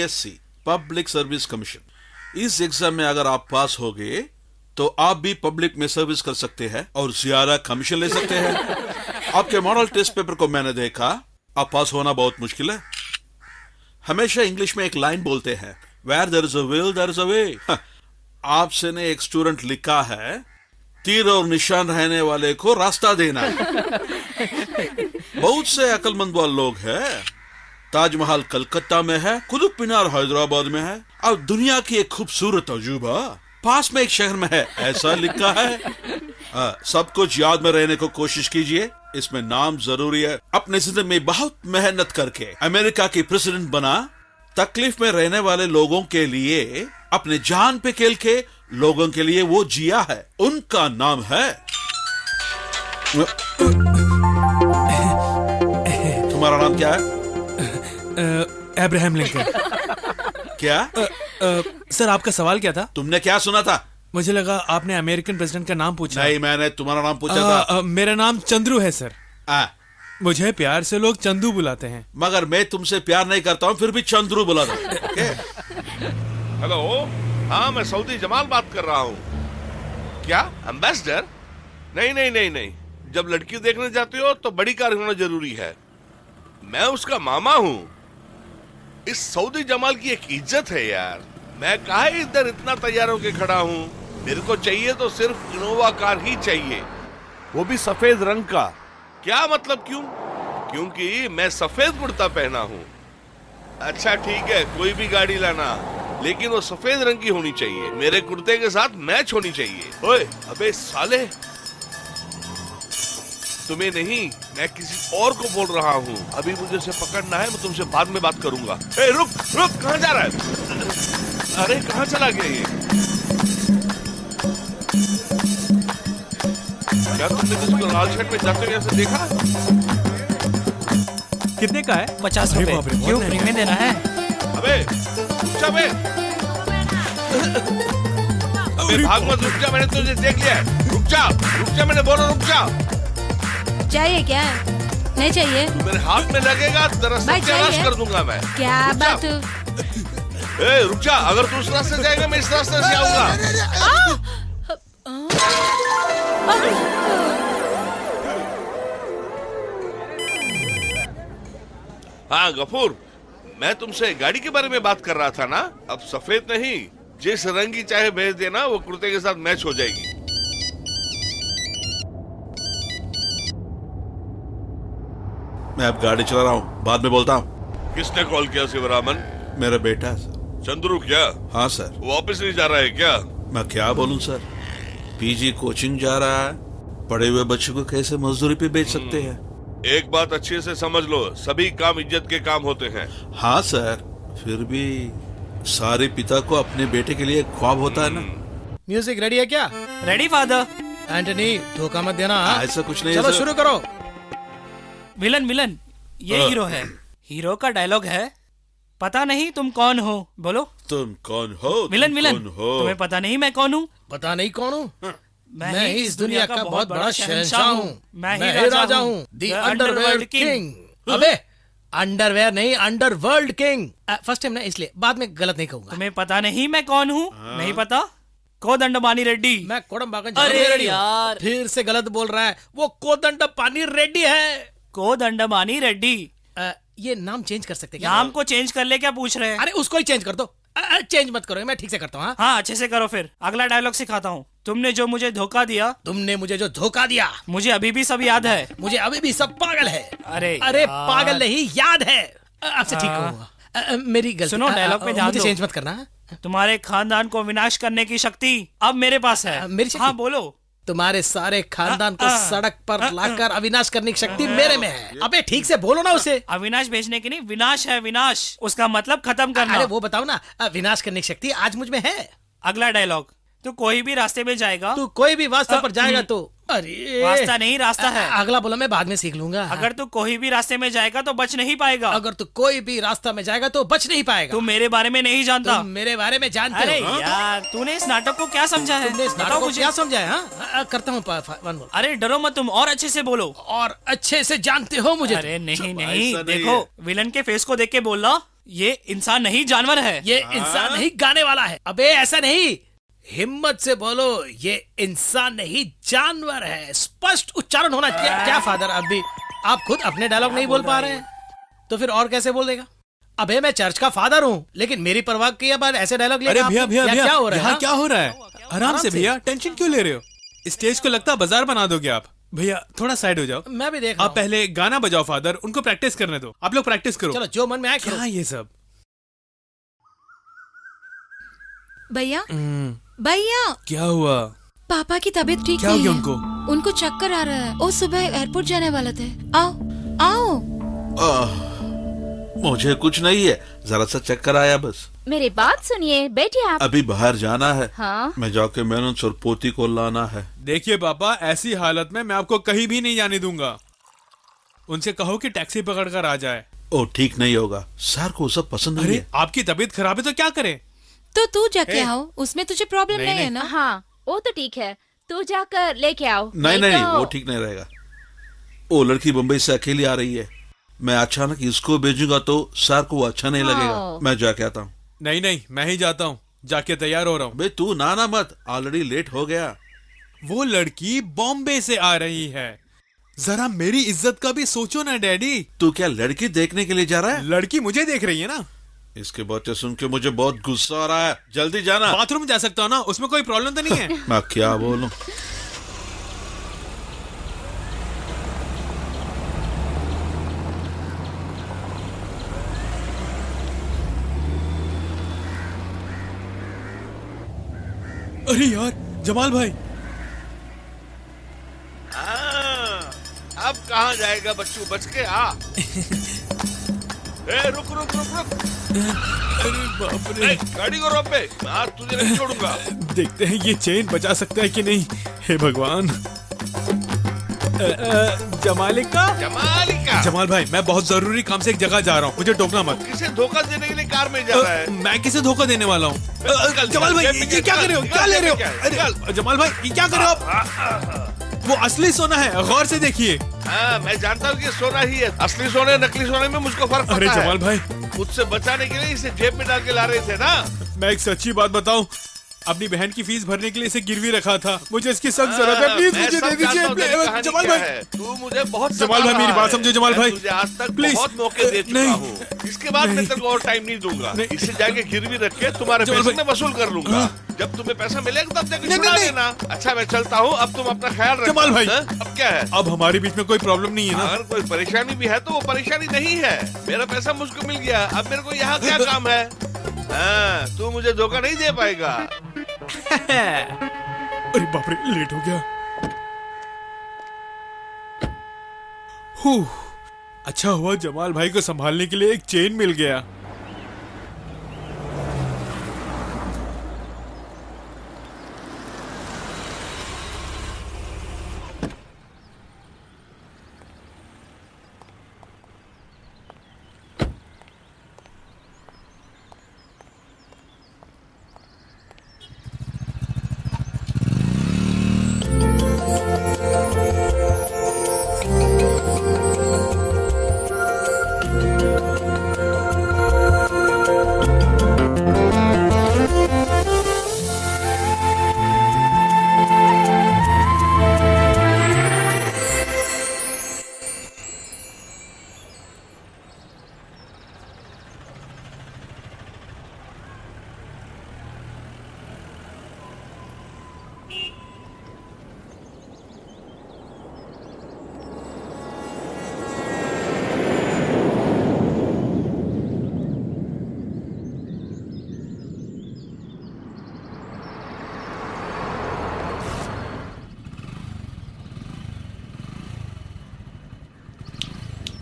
PSC, public service commission. इस exam में अगर आप पास हो गए तो आप भी पब्लिक में सर्विस कर सकते हैं और ज्यादा कमीशन ले सकते हैं। आपके मॉडल टेस्ट पेपर को मैंने देखा, आप पास होना बहुत मुश्किल है। हमेशा इंग्लिश में एक लाइन बोलते हैं, where there is a will there is a way. आपसे ने एक स्टूडेंट लिखा है, तीर और निशान रहने वाले को रास्ता देना। बहुत से अक्लमंद लोग हैं। ताजमहल कलकत्ता में है, कुतुब मीनार हैदराबाद में है, और दुनिया की एक खूबसूरत अजूबा पास में एक शहर में है, ऐसा लिखा है। सब कुछ याद में रहने को कोशिश कीजिए, इसमें नाम जरूरी है। अपने जिंदगी में बहुत मेहनत करके अमेरिका की प्रेसिडेंट बना, तकलीफ में रहने वाले लोगों के लिए अपने जान पे खेल के लोगों के लिए वो जिया है। उनका नाम है, तुम्हारा नाम क्या है? Abraham Lincoln. क्या? सर आपका सवाल क्या था? तुमने क्या सुना था? मुझे लगा आपने अमेरिकन प्रेसिडेंट का नाम पूछा। नहीं, मैंने तुम्हारा नाम पूछा था। मेरा नाम चंद्रू है सर। मुझे प्यार से लोग चंदू बुलाते हैं। मगर मैं तुमसे प्यार नहीं करता हूँ, फिर भी चंद्रू बुलाता हूँ। हेलो, हाँ मैं सऊदी जमाल बात कर रहा हूँ। क्या एम्बेसडर? नहीं नहीं नहीं नहीं, जब लड़की देखने जाते हो तो बड़ी कार होना जरूरी है। मैं उसका मामा हूँ। इस सऊदी जमाल की एक इज्जत है यार। मैं काहे इधर इतना तैयार होके खड़ा हूँ। मेरे को चाहिए तो सिर्फ इनोवा कार ही चाहिए, वो भी सफेद रंग का। क्या मतलब क्यों? क्योंकि मैं सफेद कुर्ता पहना हूँ। अच्छा ठीक है, कोई भी गाड़ी लाना, लेकिन वो सफेद रंग की होनी चाहिए, मेरे कुर्ते के साथ मैच होनी चाहिए। ओए अबे साले, तुम्हें नहीं, मैं किसी और को बोल रहा हूँ। अभी मुझे से पकड़ना है, मैं तुमसे बाद में बात करूंगा। ए रुक रुक, कहाँ जा रहा है? अरे कहाँ चला गया ये? क्या तुमने किसी को लाल शर्ट में जाते हुए ऐसे देखा? कितने का है? 50 रुपए। क्यों फ्री में देना है? अबे रुक जा बे। अबे भाग मत, रुक जा, मैंने तुझे देख लिया है। रुक जा, मैंने बोला रुक जा। चाहिए क्या? नहीं चाहिए? मेरे हाथ में लगेगा, तेरा सत्यानाश कर दूंगा मैं। क्या बात? ए रुक जा, अगर तू उस रास्ते जाएगा मैं इस रास्ते से आऊंगा। हाँ गफूर, मैं तुमसे गाड़ी के बारे में बात कर रहा था ना। अब सफेद नहीं, जिस रंग की चाहे भेज देना, वो कुर्ते के साथ मैच हो जाएगी। मैं अब गाड़ी चला रहा हूँ, बाद में बोलता हूँ। किसने कॉल किया शिवरामन? मेरा बेटा है सर। चंद्रू क्या? हाँ सर। वो वापस नहीं जा रहा है क्या? मैं क्या बोलूं सर, पीजी कोचिंग जा रहा है। पढ़े हुए बच्चों को कैसे मजदूरी पे बेच सकते हैं? एक बात अच्छे से समझ लो, सभी काम इज्जत के काम होते हैं। हाँ सर, फिर भी सारे पिता को अपने बेटे के लिए ख्वाब होता है ना। म्यूजिक रेडी है क्या? Ready father. एंटनी धोखा मत देना। ऐसा कुछ नहीं है चलो सर। शुरू करो। विलन ये हीरो है। हीरो का डायलॉग है, पता नहीं तुम कौन हो। बोलो। तुम कौन हो? विलन कौन हो? तुम्हें पता नहीं मैं कौन हूँ? पता नहीं कौन हूँ? मैं मैं ही इस दुनिया का बहुत बड़ा शहंशाह हूँ। मैं ही राजा हूँ, द अंडरवर्ल्ड किंग। अबे अंडरवेयर नहीं, अंडरवर्ल्ड किंग। फर्स्ट टाइम ना, इसलिए बाद में गलत नहीं कहूंगा। तुम्हें पता नहीं मैं कौन हूँ? नहीं पता? कोदंडपानी रेड्डी। मैं कोडम्बागन। अरे यार, फिर से गलत बोल रहा है। वो कोदंडपानी रेड्डी है। कोदंडपानी रेड्डी। ये नाम चेंज कर सकते क्या? नाम को चेंज कर ले, क्या पूछ रहे हैं? अरे उसको ही चेंज कर दो। चेंज मत करो, मैं ठीक से करता हूँ। हाँ अच्छे से करो। फिर अगला डायलॉग सिखाता हूँ। तुमने जो मुझे धोखा दिया, तुमने मुझे जो धोखा दिया, मुझे अभी भी सब याद है। मुझे अभी भी सब पागल है। अरे पागल नहीं, याद है। आपसे ठीक कहूंगा। मेरी गलती। सुनो, डायलॉग पे ध्यान मुझे दो। चेंज मत करना। तुम्हारे खानदान को विनाश करने की शक्ति अब मेरे पास है। मेरी शक्ति? हाँ बोलो। तुम्हारे सारे खानदान को सड़क पर लाकर अविनाश करने की शक्ति मेरे में है। अबे ठीक से बोलो ना उसे। अविनाश भेजने की नहीं, विनाश है। विनाश उसका मतलब खत्म करना। अरे वो बताओ ना, विनाश करने की शक्ति आज मुझ में है। अगला डायलॉग, तू कोई भी रास्ते में जाएगा, तू कोई भी वास्ता पर जाएगा तो। अरे रास्ता नहीं, रास्ता है। अगला बोलो, मैं बाद में सीख लूंगा। अगर तू कोई भी रास्ते में जाएगा तो बच नहीं पाएगा। अगर तू कोई भी रास्ता में जाएगा तो बच नहीं पाएगा। तू मेरे बारे में नहीं जानता। तुम मेरे बारे में जानते अरे हो। यार, तूने इस नाटक को क्या समझा है? तुमने इस नाटक बताओ को मुझे। क्या समझा है? हाँ करता हूँ वन बोल। अरे डरो मत, तुम और अच्छे से बोलो। और अच्छे से जानते हो मुझे। अरे नहीं ऐसा नहीं, नहीं देखो है। विलन के फेस को देख के बोलना, ये इंसान नहीं जानवर है। ये इंसान नहीं गाने वाला है। अबे ऐसा नहीं, हिम्मत से बोलो, ये इंसान नहीं जानवर है। स्पष्ट उच्चारण होना चाहिए। क्या फादर, अब भी आप खुद अपने डायलॉग नहीं बोल पा रहे हैं तो फिर और कैसे बोल देगा? अबे मैं चर्च का फादर हूँ, लेकिन मेरी परवाह किए बाद ऐसे डायलॉग अरे भैया भैया भैया, क्या हो रहा है? यहाँ हाँ? क्या हो रहा है? आराम से भैया, टेंशन क्यों ले रहे हो? स्टेज को लगता है बाजार बना दोगे आप। भैया थोड़ा साइड हो जाओ। मैं भी देख रहा आप पहले गाना बजाओ फादर, उनको प्रैक्टिस करने दो। आप लोग प्रैक्टिस करो। चलो जो मन में आए करो। क्या ये सब? भैया भैया, क्या हुआ? पापा की तबीयत ठीक क्या नहीं हो गया है। उनको? उनको चक्कर आ रहा है। वो सुबह एयरपोर्ट जाने वाले थे। आओ आओ। मुझे कुछ नहीं है, जरा सा चक्कर आया बस। मेरी बात सुनिए, बैठिए आप। अभी बाहर जाना है। हाँ? मैं जाके मेनन्स और पोती को लाना है। देखिए पापा, ऐसी हालत में मैं आपको कहीं भी नहीं जाने दूंगा। उनसे कहो कि टैक्सी पकड़ कर आ जाए। ओ ठीक नहीं होगा, सर को सब पसंद नहीं अरे है। आपकी तबीयत खराब है तो क्या करें? तो तू जाके ए, आओ, उसमें तुझे प्रॉब्लम नहीं है ना? हाँ, वो तो ठीक है, तू जाकर लेके आओ। नहीं नहीं, तो- वो ठीक नहीं रहेगा। वो लड़की बम्बई से अकेली आ रही है। मैं अचानक इसको भेजूंगा तो सर को अच्छा नहीं लगेगा। हाँ। मैं जाके आता हूँ। नहीं नहीं, मैं ही जाता हूँ, जाके तैयार हो रहा हूँ। बे तू ना मत, ऑलरेडी लेट हो गया। वो लड़की बॉम्बे से आ रही है। जरा मेरी इज्जत का भी सोचो ना डैडी। तू क्या लड़की देखने के लिए जा रहा है? लड़की मुझे देख रही है ना। इसके बातें सुन के मुझे बहुत गुस्सा आ रहा है। जल्दी जाना। बाथरूम जा सकता हूँ ना, उसमें कोई प्रॉब्लम तो नहीं है। मैं क्या बोलूं? अरे यार जमाल भाई, अब कहाँ जाएगा बच्चू, बच के आ। ए, रुक रुक रुक रुक। अरे बाप रे। ए, गाड़ी को रोक पे, मैं आज तुझे नहीं छोड़ूंगा। देखते हैं ये चेन बचा सकता है कि नहीं। हे भगवान। जमालिका, जमालिका, जमाल भाई, मैं बहुत जरूरी काम से एक जगह जा रहा हूँ, मुझे टोकना मत। किसे धोखा देने के लिए कार में जा रहा है? मैं किसे धोखा देने वाला हूँ? जमाल भाई, ये क्या कर रहे हो? क्या ले रहे हो? अरे जमाल भाई, ये क्या कर रहे हो आप? वो असली सोना है, गौर से देखिए। हाँ, मैं जानता हूँ कि सोना ही है। असली सोने नकली सोने में मुझको फर्क अरे पता है। जमाल भाई, मुझसे बचाने के लिए इसे जेब में डाल के ला रहे थे ना। मैं एक सच्ची बात बताऊं, अपनी बहन की फीस भरने के लिए इसे गिरवी रखा था। मुझे इसकी सख्त जरूरत है, प्लीज मैं मुझे सब दे जानता हूँ तेरी दीजिए। कहानी जमाल क्या भाई, है। तू मुझे बहुत जमाल भाई, सता मेरी रहा बात है। समझो जमाल मैं भाई। तुझे आज तक प्लीज। बहुत मौके दे चुका नहीं। हूँ। इसके बाद मैं तेरे को और टाइम नहीं दूंगा। नहीं। इसे जाके गिरवी रख के तुम्हारे जमाल पैसे भाई। मैं वसूल कर लूंगा। जब तुम्हें पैसा मिलेगा तब जाके नहीं, छुड़ा नहीं, देना। अच्छा मैं चलता हूँ, अब तुम अपना ख्याल रखना। जमाल भाई। हाँ? अब क्या है? अब हमारे बीच में कोई प्रॉब्लम नहीं है ना? अगर कोई परेशानी भी है तो वो परेशानी नहीं है। मेरा पैसा मुझको मिल गया, अब मेरे को यहाँ क्या काम है? हाँ, तू मुझे धोखा नहीं दे पाएगा। अरे बाप रे, लेट हो गया। अच्छा हुआ जमाल भाई को संभालने के लिए एक चेन मिल गया।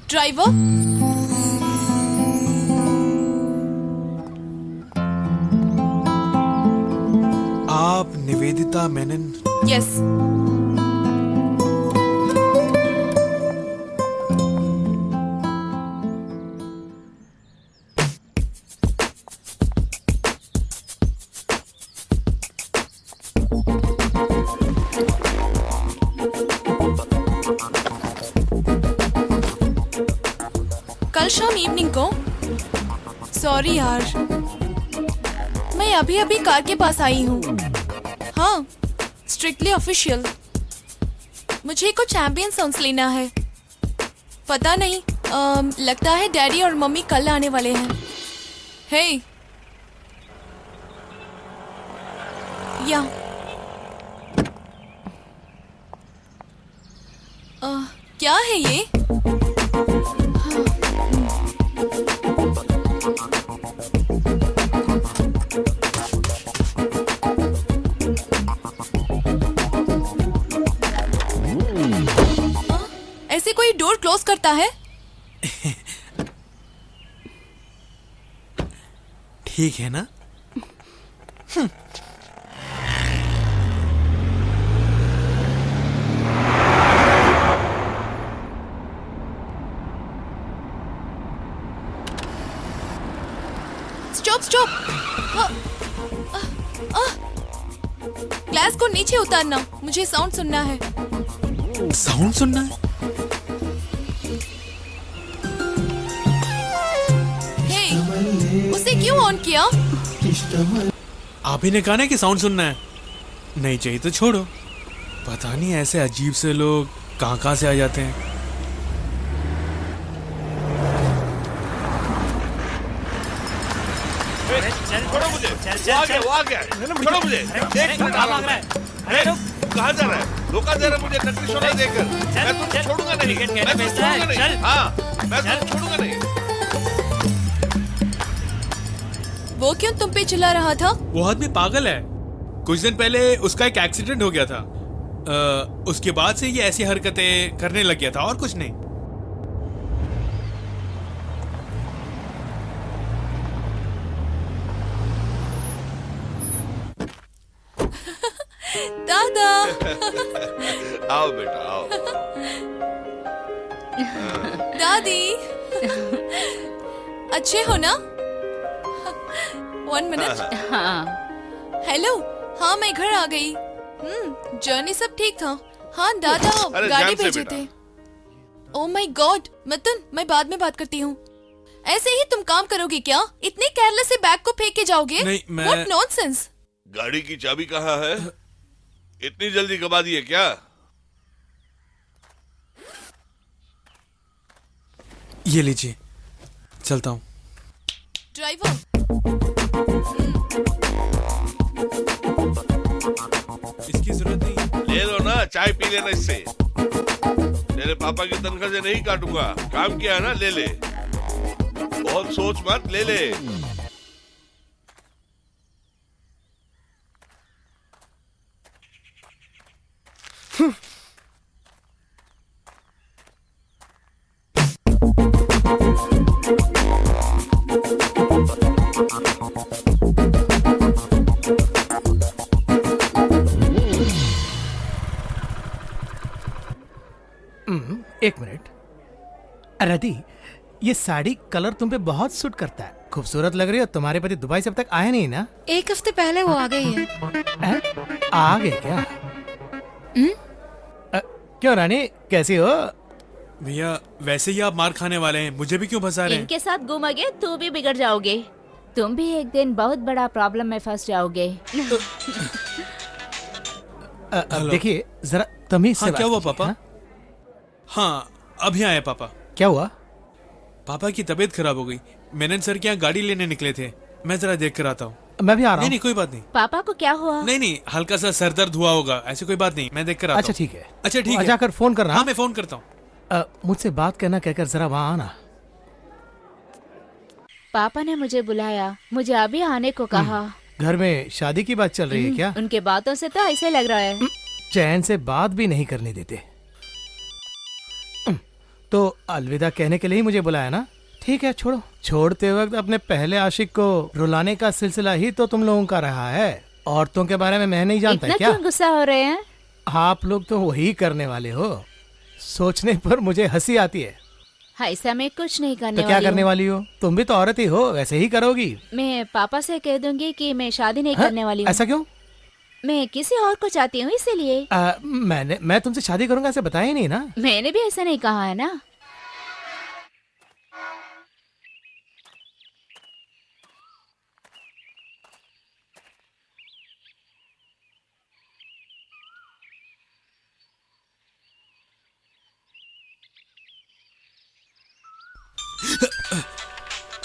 ड्राइवर, आप निवेदिता मेनन? यस। कल शाम इवनिंग को सॉरी यार, मैं अभी अभी कार के पास आई हूँ। हाँ, स्ट्रिक्टली ऑफिशियल। मुझे कुछ एम्बियंस साउंड्स लेना है। पता नहीं, लगता है डैडी और मम्मी कल आने वाले हैं। हे, या क्या है ये? ऐसे कोई डोर क्लोज करता है? ठीक है ना? Stop stop! ग्लास को नीचे उतारना, मुझे साउंड सुनना है। साउंड सुनना है? हे, उसे क्यों ऑन किया? आप ही ने कहा ना कि साउंड सुनना है। नहीं चाहिए तो छोड़ो। पता नहीं ऐसे अजीब से लोग कहाँ से आ जाते हैं। छोड़ो मुझे, वो आ गया, छोड़ो मुझे। एक मिनट, कहाँ भाग रहा है? अरे रुक! कहाँ जा रहा है? धोखा दे रहा है मुझे नकली सोना देकर। मैं तुझे छोड़ूंगा नहीं, क्रिकेट मैं खेलने तुझे भेजता है, छोड़ूंगा नहीं। चल। हाँ, मैं तुझे छोड़ूंगा नहीं। वो क्यों तुम पे चिल्ला रहा था? वो आदमी पागल है। कुछ दिन पहले उसका एक एक्सीडेंट हो गया था। उसके बाद से ये ऐसी हरकतें करने लग गया था, और कुछ नहीं। दादा! आओ बेटा, आओ। दादी! अच्छे हो ना? 1 मिनट। हाँ हेलो, हाँ मैं घर आ गई। जर्नी सब ठीक था। हाँ दादा अरे, गाड़ी जान से भेजे बेटा। थे। ओह माय गॉड, मिथुन, मैं बाद में बात करती हूँ। ऐसे ही तुम काम करोगे क्या? इतने केयरलेस से बैग को फेंक के जाओगे? नहीं, मैं- What nonsense! गाड़ी की चाबी कहाँ है? इतनी जल्दी गवा दी है क्या? ये लीजिए, चलता हूँ। ड्राइवर, इसकी जरूरत नहीं है। ले लो ना, चाय पी लेना इससे। तेरे पापा की तनख्वाह से नहीं काटूंगा। काम किया है ना, ले ले। बहुत सोच मत, ले ले। एक मिनट। रति, ये साड़ी कलर तुम पे बहुत सूट करता है। खूबसूरत लग रही हो। तुम्हारे पति दुबई से अब तक आए नहीं ना? 1 हफ्ते पहले वो आ गई है। हैं? आ गए क्या? क्यों रानी, कैसी हो? भैया, वैसे ही आप मार खाने वाले हैं, मुझे भी क्यों फंसा रहे हैं? इनके साथ घूमोगे तो भी बिगड़ जाओगे। तुम भी एक दिन बहुत बड़ा प्रॉब्लम में फंस जाओगे। देखिए जरा तमीज से हाँ, बात क्या हुआ कीजिए, पापा? हाँ? हाँ, अभी आए पापा। क्या हुआ? पापा की तबीयत खराब हो गई। मैंने सर के यहाँ गाड़ी लेने निकले थे। मैं जरा देख कर आता हूँ। मैं भी आ रहा नहीं हूँ। नहीं, कोई बात नहीं। पापा को क्या हुआ? नहीं नहीं, हल्का सा सर दर्द हुआ होगा, ऐसी कोई बात नहीं। मैं देख कर आता अच्छा हूँ। ठीक है। अच्छा ठीक है। जाकर फोन करना। हाँ, मैं फोन करता हूँ। मुझसे बात करना कहकर जरा वहाँ आना। पापा ने मुझे बुलाया, मुझे अभी आने को कहा। घर में शादी की बात चल रही है क्या? उनके बातों से तो ऐसे लग रहा है। चैन से बात भी नहीं करने देते। तो अलविदा कहने के लिए ही मुझे बुलाया ना? ठीक है, छोड़ो। छोड़ते वक्त अपने पहले आशिक को रुलाने का सिलसिला ही तो तुम लोगों का रहा है। औरतों के बारे में मैं नहीं जानता इतना क्या? क्यों गुस्सा हो रहे हैं? आप लोग तो वही करने वाले हो। सोचने पर मुझे हंसी आती है। ऐसा मैं कुछ नहीं करने तो क्या वाली करने हूँ। वाली हो? तुम भी तो औरत ही हो, वैसे ही करोगी। मैं पापा से कह दूंगी कि मैं शादी नहीं हाँ? करने वाली हूँ। ऐसा क्यों? मैं किसी और को चाहती हूँ, इसीलिए। मैं तुमसे शादी करूंगा ऐसे बताया ही नहीं ना? मैंने भी ऐसा नहीं कहा है ना।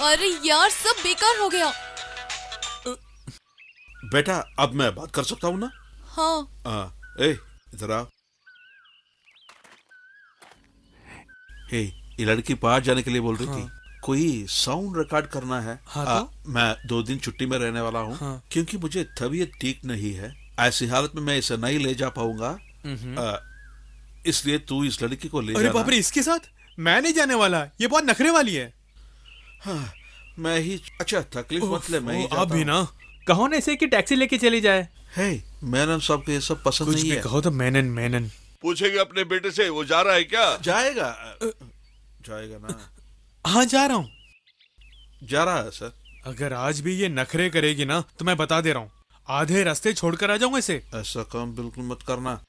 अरे यार, सब बेकार हो गया। बेटा अब मैं बात कर सकता हूँ ना? हाँ। इधर आ। हे, ये लड़की बाहर जाने के लिए बोल रही थी। कोई साउंड रिकॉर्ड करना है। हाँ तो? मैं 2 दिन छुट्टी में रहने वाला हूँ। हाँ। क्योंकि मुझे तबीयत ठीक नहीं है। ऐसी हालत में मैं इसे नहीं ले जा पाऊंगा। इसलिए तू इस लड़की को ले अरे जाना। बाप रे, इसके साथ मैं नहीं जाने वाला। ये बहुत नखरे वाली है। हाँ, मैं ही। अच्छा तकलीफ मत ले, मैं ही जाता आप भी हूँ। ना कहो ना इसे कि टैक्सी लेके चली जाए। हे, मेनन साहब को ये सब पसंद कुछ नहीं भी है। कहो तो मेनन मेनन। पूछेंगे अपने बेटे से, वो जा रहा है क्या? जाएगा ना। हाँ जा रहा हूँ। जा रहा है सर। अगर आज भी ये नखरे करेगी ना तो मैं बता दे रहा हूँ, आधे रास्ते छोड़कर आ जाऊंगा इसे। ऐसा काम बिल्कुल मत करना।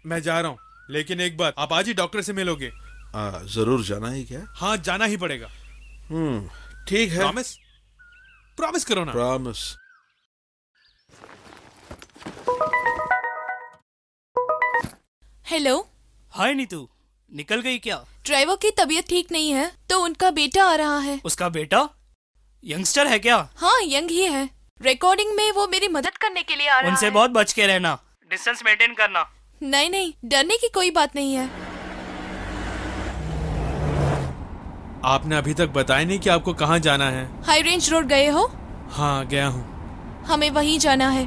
मैं जा रहा हूँ, लेकिन एक बात, आप आज ही डॉक्टर से मिलोगे। जरूर जाना ही क्या? हाँ जाना ही पड़ेगा। ठीक है। प्रॉमिस? प्रॉमिस करो ना। प्रॉमिस। हेलो। हाय नीतू, निकल गई क्या? ड्राइवर की तबीयत ठीक नहीं है तो उनका बेटा आ रहा है। उसका बेटा यंगस्टर है क्या? हाँ, यंग ही है। रिकॉर्डिंग में वो मेरी मदद करने के लिए आ रहा उनसे है। बहुत बच के रहना, डिस्टेंस मेंटेन करना। नहीं नहीं, डरने की कोई बात नहीं है। आपने अभी तक बताया नहीं कि आपको कहाँ जाना है। हाई रेंज रोड गए हो? हाँ गया हूँ। हमें वहीं जाना है।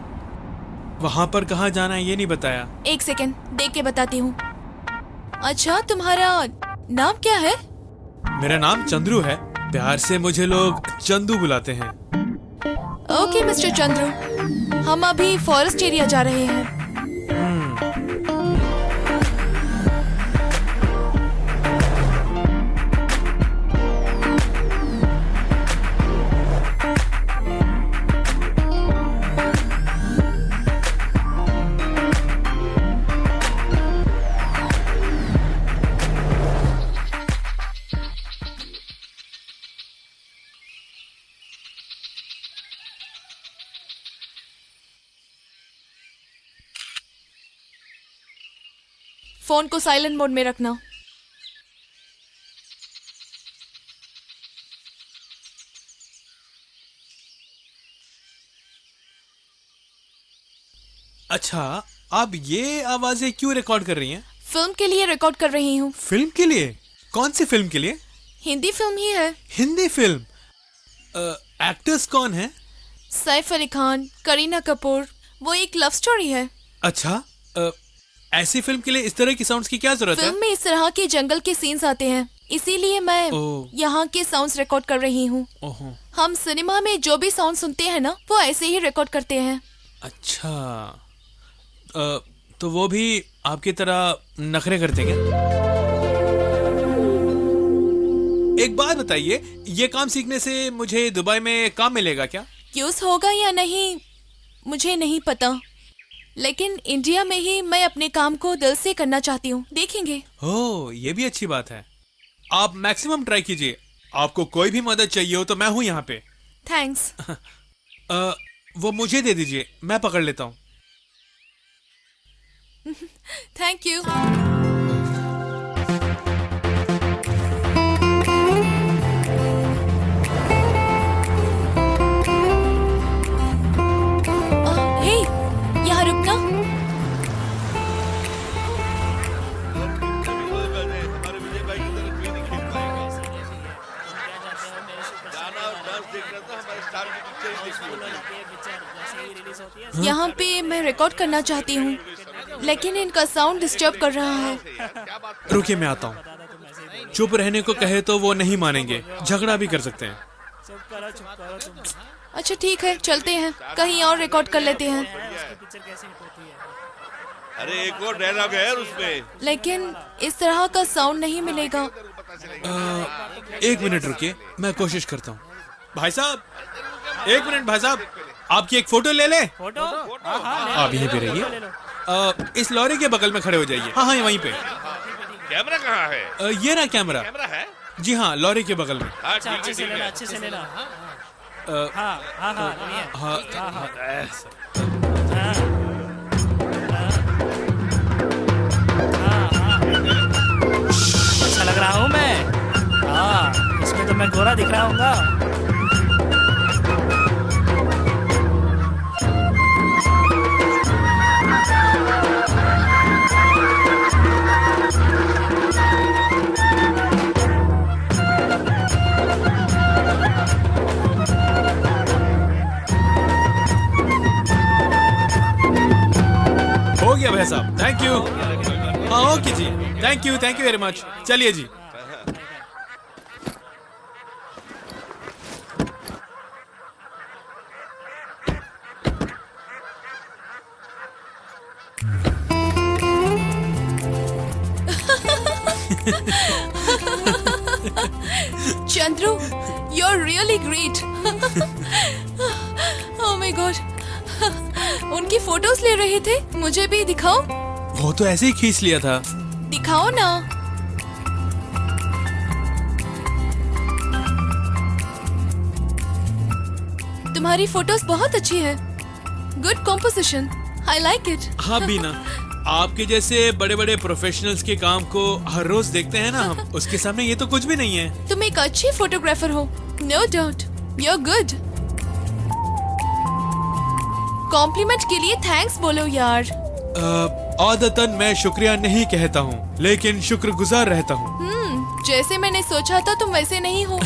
वहाँ पर कहाँ जाना है ये नहीं बताया। एक सेकंड, देख के बताती हूँ। अच्छा, तुम्हारा नाम क्या है? मेरा नाम चंद्रू है। प्यार से मुझे लोग चंदू बुलाते हैं। ओके मिस्टर चंद्रू, हम अभी फॉरेस्ट एरिया जा रहे हैं। फोन को साइलेंट मोड में रखना। अच्छा, आप ये आवाजें क्यों रिकॉर्ड कर रही हैं? फिल्म के लिए रिकॉर्ड कर रही हूँ। फिल्म के लिए? कौन सी फिल्म के लिए? हिंदी फिल्म ही है। हिंदी फिल्म? एक्टर्स कौन है? सैफ अली खान, करीना कपूर। वो एक लव स्टोरी है। अच्छा, ऐसी फिल्म के लिए इस तरह की साउंड्स की क्या जरूरत है? फिल्म में इस तरह के जंगल के सीन्स आते हैं, इसीलिए मैं ओह। यहाँ के साउंड्स रिकॉर्ड कर रही हूँ। ओहो। हम सिनेमा में जो भी साउंड सुनते हैं ना, वो ऐसे ही रिकॉर्ड करते हैं। अच्छा, तो वो भी आपकी तरह नखरे करते क्या? एक बात बताइए, ये काम सीखने से मुझे दुबई में काम मिलेगा क्या? यूज होगा या नहीं मुझे नहीं पता, लेकिन इंडिया में ही मैं अपने काम को दिल से करना चाहती हूँ। देखेंगे। ओह, ये भी अच्छी बात है। आप मैक्सिमम ट्राई कीजिए। आपको कोई भी मदद चाहिए हो तो मैं हूँ यहाँ पे। थैंक्स। वो मुझे दे दीजिए, मैं पकड़ लेता हूँ। Thank you. हे, यहाँ रुकना। हमारे विजय भाई की तरह क्यों नहीं खेल पाएंगे? गाना और डांस देखना तो हमारे स्टार की पिक्चर ही देखनी होती है। यहाँ पे मैं रिकॉर्ड करना चाहती हूँ, लेकिन इनका साउंड डिस्टर्ब कर रहा है। रुकिए, मैं आता हूँ। चुप रहने को कहे तो वो नहीं मानेंगे, झगड़ा भी कर सकते हैं। अच्छा ठीक है, चलते हैं, कहीं और रिकॉर्ड कर लेते हैं। अरे एक और डायलॉग है उसमें। लेकिन इस तरह का साउंड नहीं मिलेगा। एक मिनट रुकिए, मैं कोशिश करता हूँ। भाई साहब, एक मिनट भाई साहब, आपकी एक फोटो ले ले। फोटो? आप यहीं पे रहिए। इस लॉरी के बगल में खड़े हो जाइए। हाँ हाँ, वहीं पे। कैमरा कहाँ है? ये रहा कैमरा। कैमरा है? जी हाँ, लॉरी के बगल में। हाँ ठीक है, अच्छे से ठीक लेना, है। अच्छे से लेना। अ, हाँ हाँ हाँ, ये। हाँ, अच्छा लग रहा हूँ मैं। हाँ, इसमें तो मैं गोरा दिख रहा हूँगा। हाँ ओके जी, थैंक यू वेरी मच। चलिए जी। Chandru, you're really great. Oh my God. उनकी फोटोज ले रहे थे, मुझे भी दिखाओ। वो तो ऐसे ही खींच लिया था। दिखाओ ना। तुम्हारी फोटोज बहुत अच्छी है। Good composition, I like it. हाँ बीना, आपके जैसे बड़े बड़े प्रोफेशनल्स के काम को हर रोज देखते हैं ना हम, उसके सामने ये तो कुछ भी नहीं है। तुम एक अच्छी फोटोग्राफर हो, no doubt, you are good. Compliment के लिए थैंक्स बोलो यार। आदतन मैं शुक्रिया नहीं कहता हूँ, लेकिन शुक्रगुजार रहता हूँ। जैसे मैंने सोचा था तुम वैसे नहीं हो।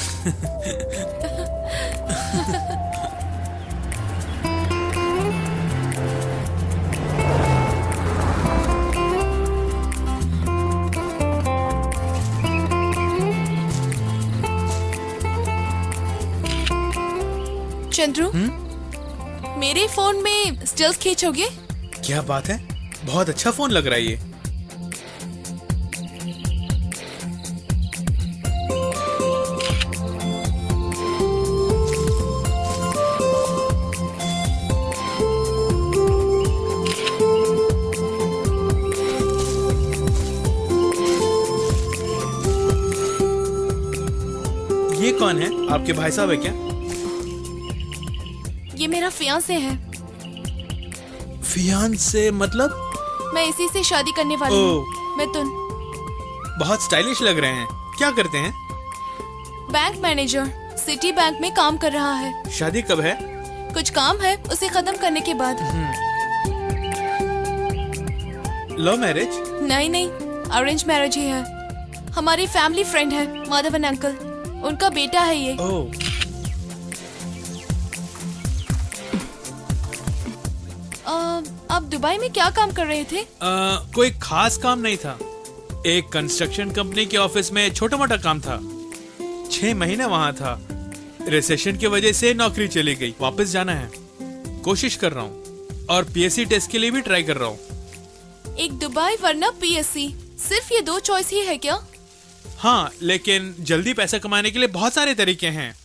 चंद्रू, मेरे फोन में स्टिल्स खींचोगे? क्या बात है, बहुत अच्छा फोन लग रहा है ये। ये कौन है, आपके भाई साहब है क्या? ये मेरा फियांसे है। फियांसे मतलब? मैं इसी से शादी करने वाली हूँ, मिथुन। बहुत स्टाइलिश लग रहे हैं। क्या करते हैं? बैंक मैनेजर, सिटी बैंक में काम कर रहा है। शादी कब है? कुछ काम है, उसे खत्म करने के बाद। Love marriage? नहीं, अरेंज मैरिज ही है। हमारी फैमिली फ्रेंड है, माधवन अंकल, उनका बेटा है ये। ओह। आप दुबई में क्या काम कर रहे थे? कोई खास काम नहीं था। एक कंस्ट्रक्शन कंपनी के ऑफिस में छोटा मोटा काम था। 6 महीने वहाँ था। रिसेशन की वजह से नौकरी चली गई। वापस जाना है, कोशिश कर रहा हूँ, और पीएससी टेस्ट के लिए भी ट्राई कर रहा हूँ। एक दुबई वरना पीएससी, सिर्फ ये 2 चॉइस ही है क्या? हाँ, लेकिन जल्दी पैसा कमाने के लिए बहुत सारे तरीके हैं।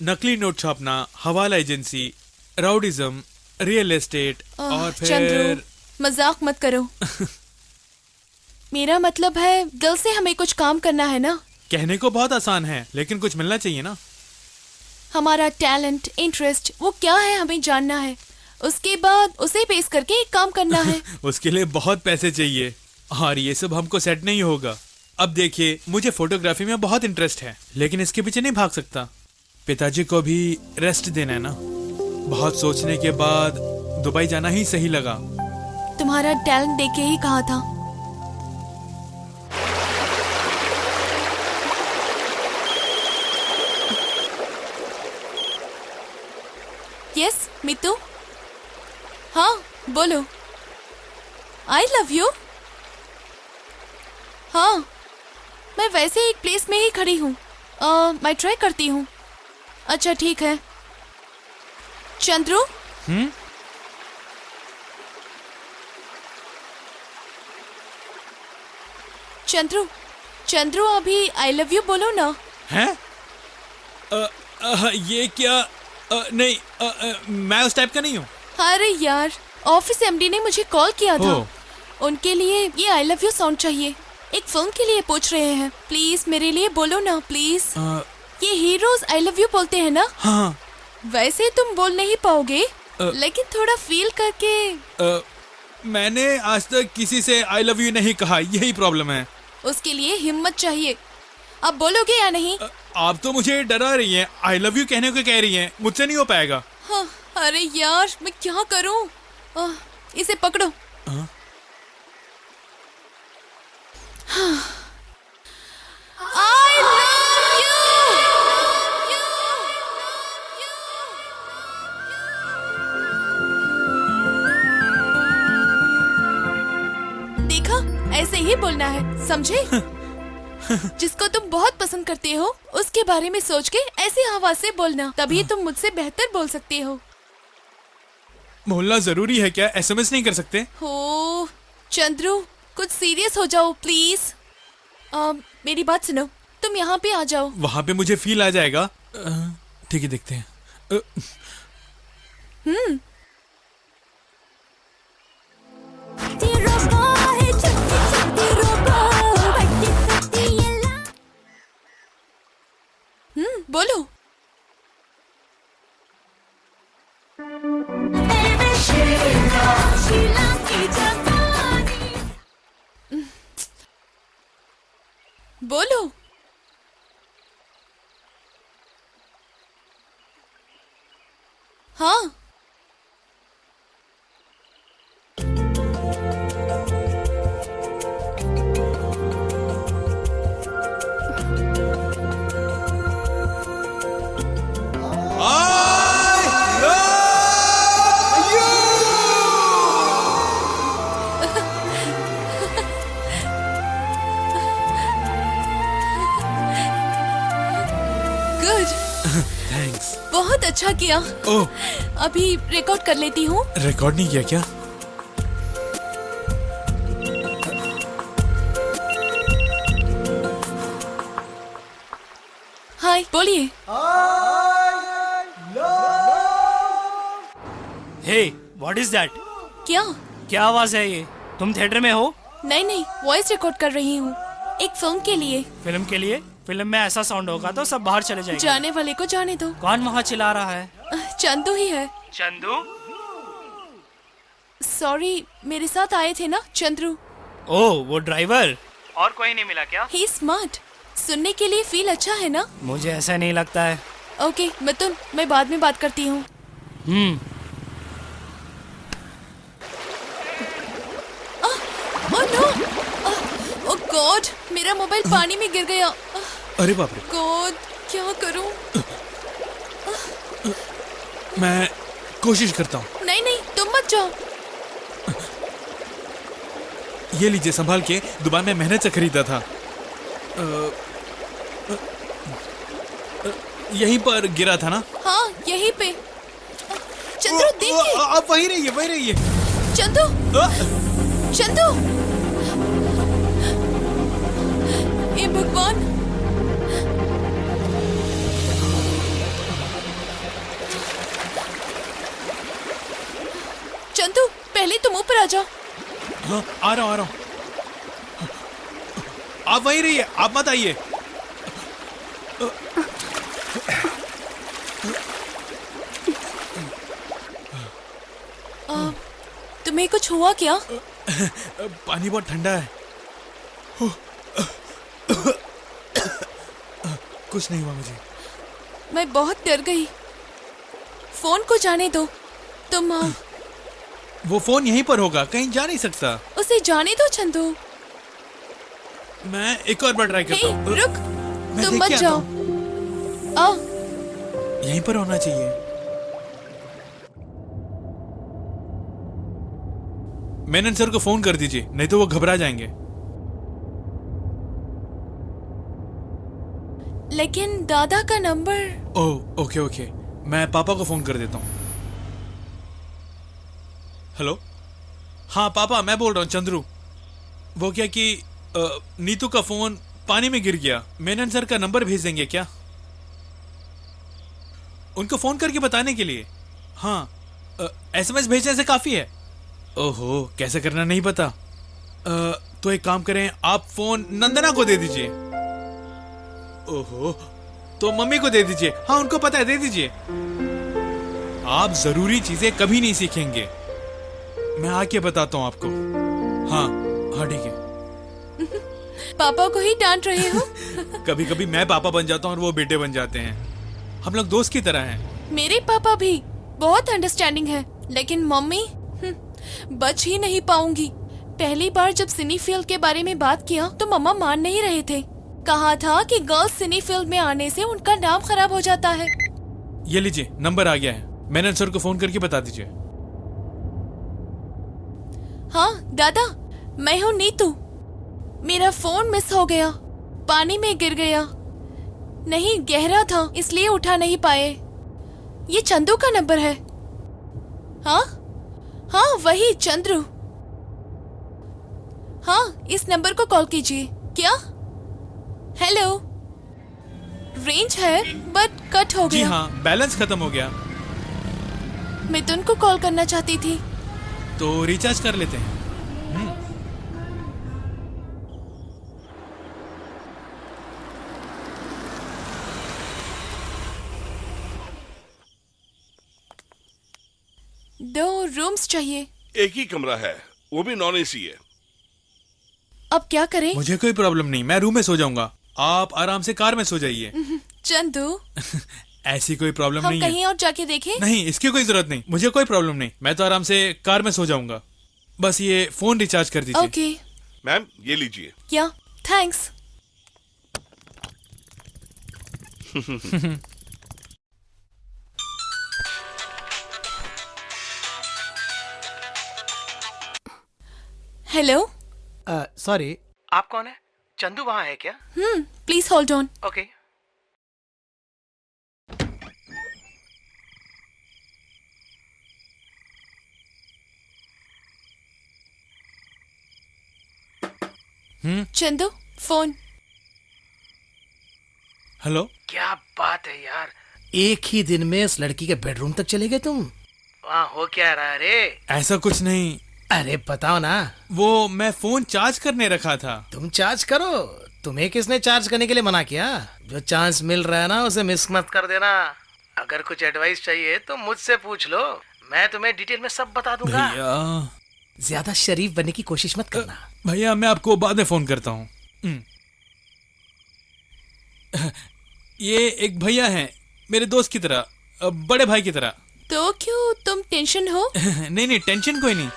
नकली नोट छापना, हवाला एजेंसी, राउडिज्म, रियल एस्टेट, और फिर चंद्रू, मजाक मत करो। मेरा मतलब है, दिल से हमें कुछ काम करना है ना। कहने को बहुत आसान है, लेकिन कुछ मिलना चाहिए ना। हमारा टैलेंट, इंटरेस्ट, वो क्या है हमें जानना है। उसके बाद उसे पेश करके एक काम करना है। उसके लिए बहुत पैसे चाहिए, और ये सब हमको सेट नहीं होगा। अब देखिए, मुझे फोटोग्राफी में बहुत इंटरेस्ट है, लेकिन इसके पीछे नहीं भाग सकता। पिताजी को भी रेस्ट देना है ना। बहुत सोचने के बाद दुबई जाना ही सही लगा। तुम्हारा टैलेंट देख के ही कहा था। यस मितू, हाँ बोलो। I love you. हाँ, मैं वैसे एक प्लेस में ही खड़ी हूँ। मैं ट्राई करती हूँ। अच्छा ठीक है। चंद्रू, चंद्रू अभी आई लव यू बोलो ना। हैं? ये क्या? नहीं, मैं उस टाइप का नहीं हूँ। अरे यार, ऑफिस एमडी ने मुझे कॉल किया था। उनके लिए ये आई लव यू साउंड चाहिए, एक फिल्म के लिए पूछ रहे हैं। प्लीज मेरे लिए बोलो ना, प्लीज। ये हीरोज आई लव यू बोलते हैं ना? हाँ। वैसे तुम बोल नहीं पाओगे, लेकिन थोड़ा फील करके। मैंने आज तक किसी से आई लव यू नहीं कहा, यही प्रॉब्लम है। उसके लिए हिम्मत चाहिए। अब बोलोगे या नहीं? आप तो मुझे डरा रही हैं। आई लव यू कहने को कह रही हैं, मुझसे नहीं हो पाएगा। हाँ, अरे यार मैं क्या करूं? इसे पकड़ो। I love you! देखा, ऐसे ही बोलो। बोलना है, समझे? जिसको तुम बहुत पसंद करते हो उसके बारे में सोच के ऐसी आवाज से बोलना, तभी तुम मुझसे बेहतर बोल सकते हो। बोलना जरूरी है क्या? एसएमएस नहीं कर सकते? हो चंद्रू, कुछ सीरियस हो जाओ प्लीज। मेरी बात सुनो, तुम यहाँ पे आ जाओ। वहां पे मुझे फील आ जाएगा। ठीक है, देखते हैं। बोलो। बोलो। हाँ, गुड, थैंक्स। बहुत अच्छा किया। ओह, अभी रिकॉर्ड कर लेती हूँ। रिकॉर्ड नहीं किया क्या? हाय, बोलिए। हे, व्हाट इज दैट? क्या? क्या आवाज है ये? तुम थिएटर में हो? नहीं नहीं, वॉइस रिकॉर्ड कर रही हूँ एक फिल्म के लिए। फिल्म के लिए? फिल्म में ऐसा साउंड होगा तो सब बाहर चले जाएंगे। जाने वाले को जाने दो। कौन वहाँ चिल्ला रहा है? चंदू ही है। चंदू? सॉरी, मेरे साथ आए थे ना चंद्रू। ओह, वो ड्राइवर। और कोई नहीं मिला क्या? ही स्मार्ट। सुनने के लिए फील अच्छा है ना? मुझे ऐसा नहीं लगता है। ओके मिथुन, मैं बाद में बात करती हूँ। ओह नो, ओह गॉड, मेरा मोबाइल पानी में गिर गया। अरे बाप रे। गॉड, क्या करूँ? मैं कोशिश करता हूँ। नहीं नहीं, तुम मत जाओ। ये लीजिए, संभाल के। दुकान में मेहनत से खरीदा था। यहीं पर गिरा था ना? हाँ, यहीं पे। चंद्रू देखिए। आप वहीं रहिए, वहीं रहिए। चंदू, चंदू, हे भगवान। चंदू, पहले तुम ऊपर आ जाओ। हाँ, आ रहा हूँ। आप वहीं रहिए, आप मत आइए। तुम्हें कुछ हुआ क्या? पानी बहुत ठंडा है। कुछ नहीं हुआ मुझे। मैं बहुत डर गई। फोन को जाने दो। तुम वो फोन यहीं पर होगा, कहीं जा नहीं सकता। उसे जाने दो चंदू। मैं एक और बार ट्राई करता हे, हूँ। रुक, मैं तुम देख मत के आता जाओ। हूँ। आओ। यहीं पर होना चाहिए। मेनन सर को फोन कर दीजिए, नहीं तो वो घबरा जाएंगे। लेकिन दादा का नंबर। ओह, ओके ओके, मैं पापा को फोन कर देता हूँ। हेलो, हाँ पापा, मैं बोल रहा हूँ चंद्रू। वो क्या कि नीतू का फोन पानी में गिर गया। मेनन सर का नंबर भेज देंगे क्या उनको फोन करके बताने के लिए? हाँ, एसएमएस भेजने से काफी है। ओहो, कैसे करना नहीं पता। तो एक काम करें, आप फोन नंदना को दे दीजिए। ओहो, तो मम्मी को दे दीजिए। हाँ, उनको पता है, दे दीजिए। आप जरूरी चीजें कभी नहीं सीखेंगे, मैं आके बताता हूँ आपको। हाँ हाँ, ठीक है। पापा को ही डांट रहे हो? कभी कभी मैं पापा बन जाता हूँ और वो बेटे बन जाते हैं। हम लोग दोस्त की तरह हैं। मेरे पापा भी बहुत अंडरस्टैंडिंग है, लेकिन मम्मी बच ही नहीं पाऊंगी। पहली बार जब सिनी फील्ड के बारे में बात किया तो मम्मा मान नहीं रहे थे। कहा था कि गर्ल्स सिनी फील्ड में आने से उनका नाम खराब हो जाता है। ये लीजिए, नंबर आ गया है। मेनन सर को फोन करके बता दीजिए। हाँ दादा, मैं हूँ नीतू। मेरा फोन मिस हो गया, पानी में गिर गया। नहीं, गहरा था इसलिए उठा नहीं पाए। ये चंदू का नंबर है। हाँ हाँ, वही चंद्रू। हाँ, इस नंबर को कॉल कीजिए। क्या? हेलो, रेंज है बट कट हो जी गया। हाँ, बैलेंस खत्म हो गया मिथुन को कॉल करना चाहती थी। तो रिचार्ज कर लेते हैं। दो रूम्स चाहिए। एक ही कमरा है, वो भी नॉन एसी है। अब क्या करें? मुझे कोई प्रॉब्लम नहीं, मैं रूम में सो जाऊंगा। आप आराम से कार में सो जाइए। चंदू, ऐसी कोई प्रॉब्लम हम नहीं है। कहीं और जाके देखें? नहीं, इसकी कोई जरूरत नहीं, मुझे कोई प्रॉब्लम नहीं। मैं तो आराम से कार में सो जाऊंगा। बस ये फोन रिचार्ज कर दीजिए। ओके। मैम, ये लीजिए। क्या? थैंक्स। हेलो। सॉरी, आप कौन है? चंदू वहाँ है क्या? Please hold on. Okay. Chandu, phone. Hello. क्या बात है यार, एक ही दिन में उस लड़की के बेडरूम तक चले गए तुम? वहाँ हो क्या रहा है रे? ऐसा कुछ नहीं, अरे बताओ ना। वो मैं फोन चार्ज करने रखा था। तुम चार्ज करो, तुम्हें किसने चार्ज करने के लिए मना किया? जो चांस मिल रहा है ना उसे मिस मत कर देना। अगर कुछ एडवाइस चाहिए तो मुझसे पूछ लो, मैं तुम्हें डिटेल में सब बता दूंगा। भैया, ज्यादा शरीफ बनने की कोशिश मत करना। भैया मैं आपको बाद में फोन करता हूँ। ये एक भैया हैं, मेरे दोस्त की तरह, बड़े भाई की तरह। तो क्यों, तुम टेंशन हो? नहीं नहीं, टेंशन कोई नहीं।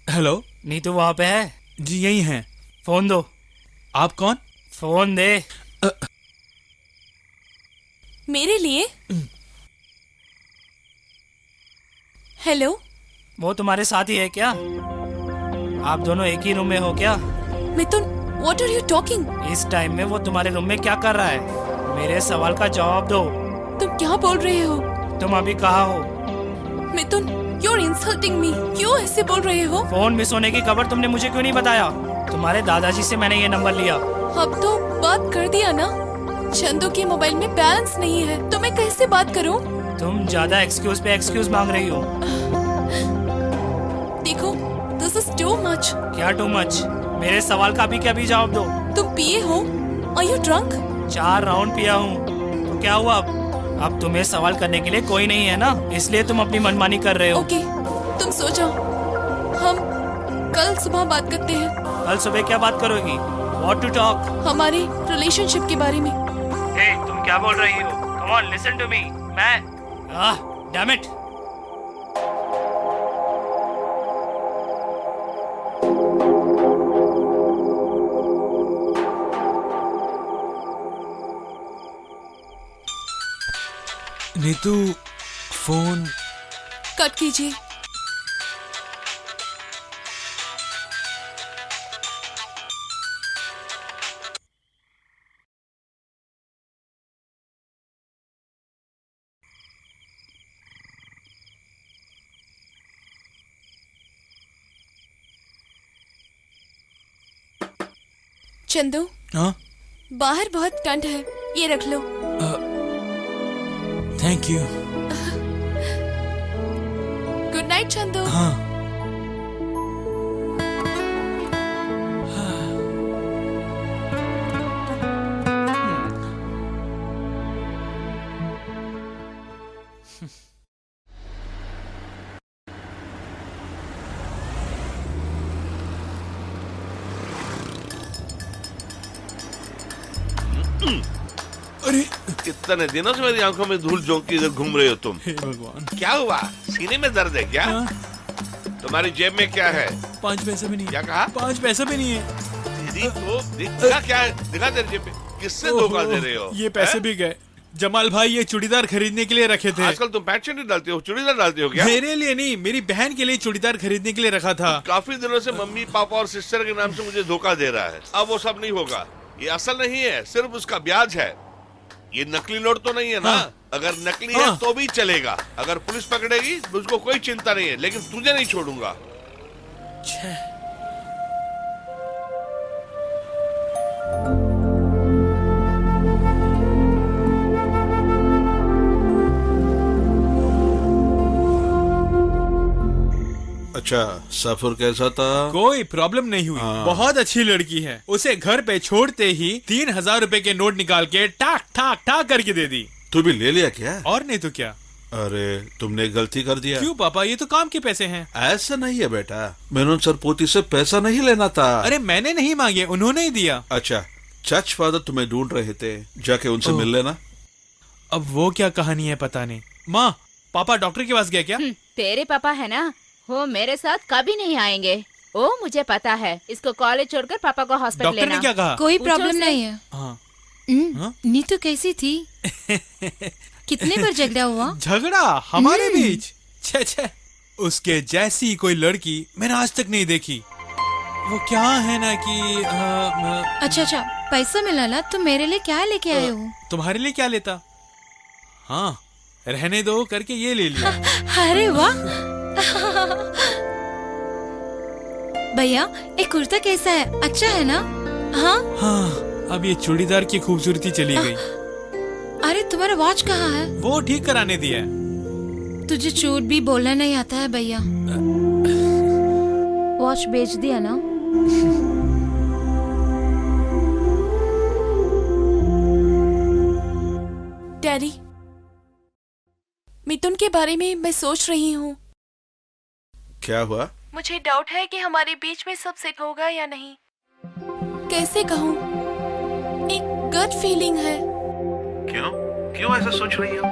हेलो। नीतू वहाँ पे है? जी यही हैं। फोन दो। आप कौन? फोन दे। मेरे लिए? हेलो। वो तुम्हारे साथ ही है क्या? आप दोनों एक ही रूम में हो क्या? मिथुन, व्हाट आर यू टॉकिंग? इस टाइम में वो तुम्हारे रूम में क्या कर रहा है? मेरे सवाल का जवाब दो। तुम क्या बोल रहे हो? तुम अभी कहाँ हो? मिथुन, you're insulting me. क्यों ऐसे बोल रहे हो? फोन मिस होने की खबर तुमने मुझे क्यों नहीं बताया? तुम्हारे दादाजी से मैंने ये नंबर लिया। अब तो बात कर दिया ना। चंदू के मोबाइल में बैलेंस नहीं है तो मैं कैसे बात करूं? तुम ज्यादा एक्सक्यूज पे एक्सक्यूज मांग रही हो। देखो, this is too much. क्या टू मच? मेरे सवाल का अभी क्या भी जवाब दो। तुम पिए हो? Are you drunk? 4 राउंड पिया हूँ, तो क्या हुआ अब तुम्हें सवाल करने के लिए कोई नहीं है ना, इसलिए तुम अपनी मनमानी कर रहे हो। ओके, तुम सो जाओ। हम कल सुबह बात करते हैं। कल सुबह क्या बात करोगी? What to talk? हमारे रिलेशनशिप के बारे में। Hey, तुम क्या बोल रही हो? Come on, listen to me. damn it. Neetu, phone cut कीजिए। चंदू, हाँ, बाहर बहुत ठंड है, ये रख लो। Thank you. Good night Chandu. हाँ। अरे इतने दिनों से मेरी आंखों में धूल झोंक के इधर घूम रहे हो तुम। हे भगवान, क्या हुआ? सीने में दर्द है क्या? हाँ, तुम्हारी जेब में क्या है? 5 पैसे भी नहीं है। क्या कहा? 5 पैसे भी नहीं है। तेरी तो दिखा क्या है? दिखा तेरी जेब में। किससे धोखा दे रहे हो? ये पैसे हैं? भी गए। जमाल भाई ये चूड़ीदार खरीदने के लिए रखे थे। आजकल तुम पैंट शर्ट नहीं डालते हो, चूड़ीदार डालते हो क्या? मेरे लिए नहीं, मेरी बहन के लिए चूड़ीदार खरीदने के लिए रखा था। काफी दिनों से मम्मी पापा और सिस्टर के नाम से मुझे धोखा दे रहा है। अब वो सब नहीं होगा। ये असल नहीं है, सिर्फ उसका ब्याज है। ये नकली नोट तो नहीं है ना? हाँ। अगर नकली है तो भी चलेगा। अगर पुलिस पकड़ेगी मुझको कोई चिंता नहीं है, लेकिन तुझे नहीं छोड़ूंगा। अच्छा, सफर कैसा था? कोई प्रॉब्लम नहीं हुई। बहुत अच्छी लड़की है। उसे घर पे छोड़ते ही 3,000 रुपए के नोट निकाल के टाक टाक टाक करके दे दी। तू भी ले लिया क्या? और नहीं तो क्या। अरे तुमने गलती कर दिया। क्यों पापा, ये तो काम के पैसे हैं। ऐसा नहीं है बेटा, मेनन सर पोती से पैसा नहीं लेना था। अरे मैंने नहीं मांगे, उन्होंने ही दिया। अच्छा, चर्च फादर तुम्हें ढूंढ रहे थे, जाके उनसे मिल लेना। अब वो क्या कहानी है पता नहीं। माँ, पापा डॉक्टर के पास गया क्या? तेरे पापा है ना, वो मेरे साथ कभी नहीं आएंगे। ओ मुझे पता है। इसको कॉलेज छोड़कर पापा को हॉस्पिटल डॉक्टर लेना। ने क्या कहा? कोई पूछो प्रॉब्लम उसे। नहीं है। हाँ। नीतू कैसी थी? कितने बार झगड़ा हुआ? झगड़ा हमारे बीच? छे छे, उसके जैसी कोई लड़की मैंने आज तक नहीं देखी। वो क्या है ना कि अच्छा, पैसा मिला ना, तुम मेरे लिए क्या लेके आए हो? तुम्हारे लिए क्या लेता? हाँ, रहने दो करके ये ले लिया। अरे वाह। भैया, एक कुर्ता कैसा है? अच्छा है ना? हाँ। हाँ, अब ये चूड़ीदार की खूबसूरती चली गई। अरे तुम्हारा वॉच कहाँ है? वो ठीक कराने दिया है। तुझे झूठ भी बोलना नहीं आता है भैया। वॉच बेच दिया ना? डैडी, मिथुन के बारे में मैं सोच रही हूँ। क्या हुआ? मुझे डाउट है कि हमारे बीच में सब सेट होगा या नहीं। कैसे कहूँ, एक गट फीलिंग है। क्यों क्यों ऐसा सोच रही हो?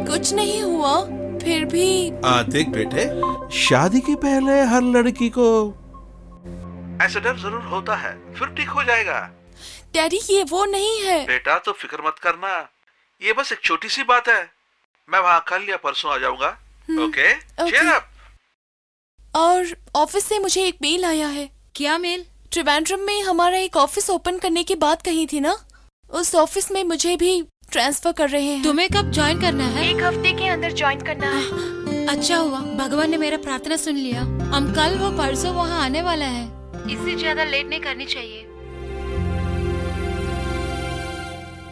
कुछ नहीं हुआ, फिर भी। देख बेटे, शादी के पहले हर लड़की को ऐसा डर जरूर होता है, फिर ठीक हो जाएगा। डैडी, ये वो नहीं है। बेटा तो फिक्र मत करना, ये बस एक छोटी सी बात है। मैं वहाँ कल या परसों आ जाऊंगा। Okay, cheer up। और ऑफिस से मुझे एक मेल आया है। क्या मेल? त्रिवेंद्रम में हमारा एक ऑफिस ओपन करने की बात कही थी ना, उस ऑफिस में मुझे भी ट्रांसफर कर रहे हैं। तुम्हें कब ज्वाइन करना है? 1 हफ्ते के अंदर ज्वाइन करना है। अच्छा हुआ, भगवान ने मेरा प्रार्थना सुन लिया। हम कल वो परसों वहाँ आने वाला है। इससे ज्यादा लेट नहीं करनी चाहिए।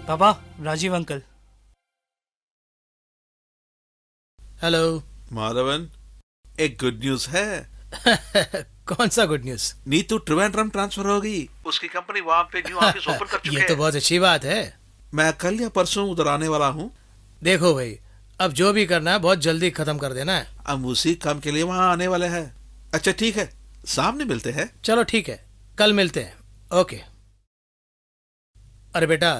पापा, राजीव अंकल। हेलो। माधवन, एक गुड न्यूज है। कौन सा good news? Neetu Trivandrum transfer होगी। उसकी कंपनी वहाँ पे न्यू ऑफिस ओपन कर चुकी ये है। तो बहुत अच्छी बात है। मैं कल या परसों उधर आने वाला हूँ। देखो भाई, अब जो भी करना है बहुत जल्दी खत्म कर देना है। हम उसी काम के लिए वहाँ आने वाले हैं। अच्छा ठीक है, सामने मिलते हैं। चलो ठीक है, कल मिलते हैं। ओके। अरे बेटा,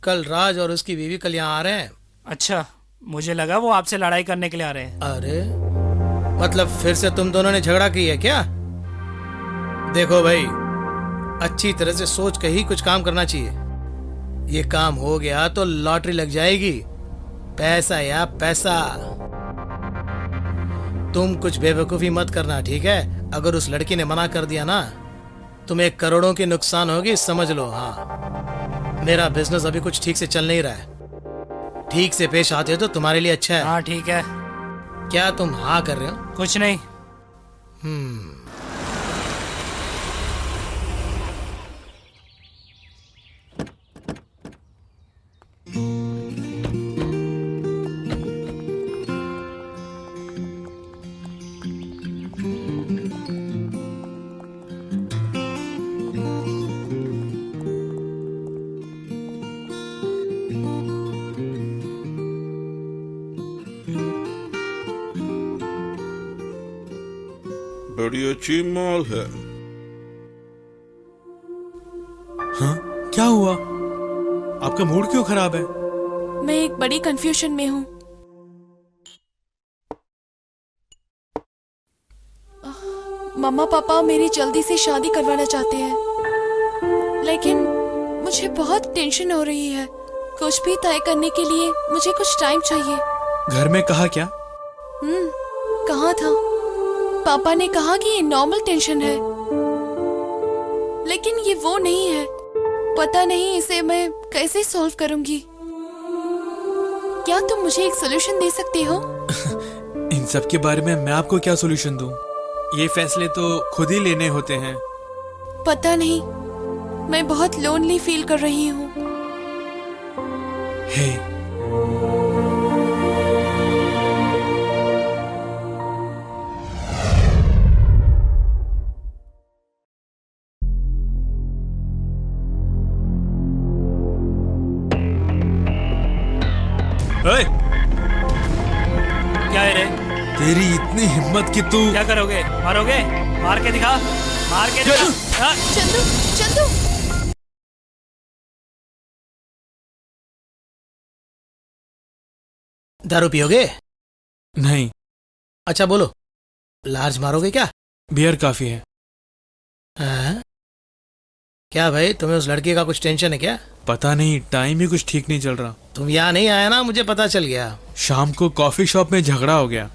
कल राज और उसकी बीवी कल यहाँ आ रहे हैं। अच्छा, मुझे लगा वो आपसे लड़ाई करने के लिए आ रहे हैं। अरे मतलब फिर से तुम दोनों ने झगड़ा की है क्या? देखो भाई, अच्छी तरह से सोच के ही कुछ काम करना चाहिए। ये काम हो गया तो लॉटरी लग जाएगी। पैसा या पैसा। तुम कुछ बेवकूफी मत करना, ठीक है? अगर उस लड़की ने मना कर दिया ना, तुम्हें करोड़ों की नुकसान होगी, समझ लो। हाँ, मेरा बिजनेस अभी कुछ ठीक से चल नहीं रहा है। ठीक से पेश आते हो तो तुम्हारे लिए अच्छा है। हाँ ठीक है। क्या तुम हाँ कर रहे हो? कुछ नहीं। बड़ी अच्छी मॉल है। हाँ, क्या हुआ? आपका मूड क्यों खराब है? मैं एक बड़ी कंफ्यूजन में हूँ। मम्मा पापा मेरी जल्दी से शादी करवाना चाहते हैं, लेकिन मुझे बहुत टेंशन हो रही है। कुछ भी तय करने के लिए मुझे कुछ टाइम चाहिए। घर में कहा क्या? कहा था, पापा ने कहा कि ये नॉर्मल टेंशन है, लेकिन ये वो नहीं है। पता नहीं इसे मैं कैसे सॉल्व करूंगी। क्या तुम मुझे एक सोल्यूशन दे सकते हो? इन सब के बारे में मैं आपको क्या सोल्यूशन दूं? ये फैसले तो खुद ही लेने होते हैं। पता नहीं, मैं बहुत लोनली फील कर रही हूँ। हे, ओए, क्या है रे? तेरी इतनी हिम्मत कि तू क्या करोगे? मारोगे? मार के दिखा, मार के दिखा। हाँ? चंदू, चंदू, दारू पियोगे? नहीं, अच्छा बोलो, लार्ज मारोगे क्या? बियर काफी है। हाँ? क्या भाई, तुम्हें उस लड़की का कुछ टेंशन है क्या? पता नहीं, टाइम ही कुछ ठीक नहीं चल रहा। तुम यहाँ नहीं आया ना, मुझे पता चल गया। शाम को कॉफी शॉप में झगड़ा हो गया।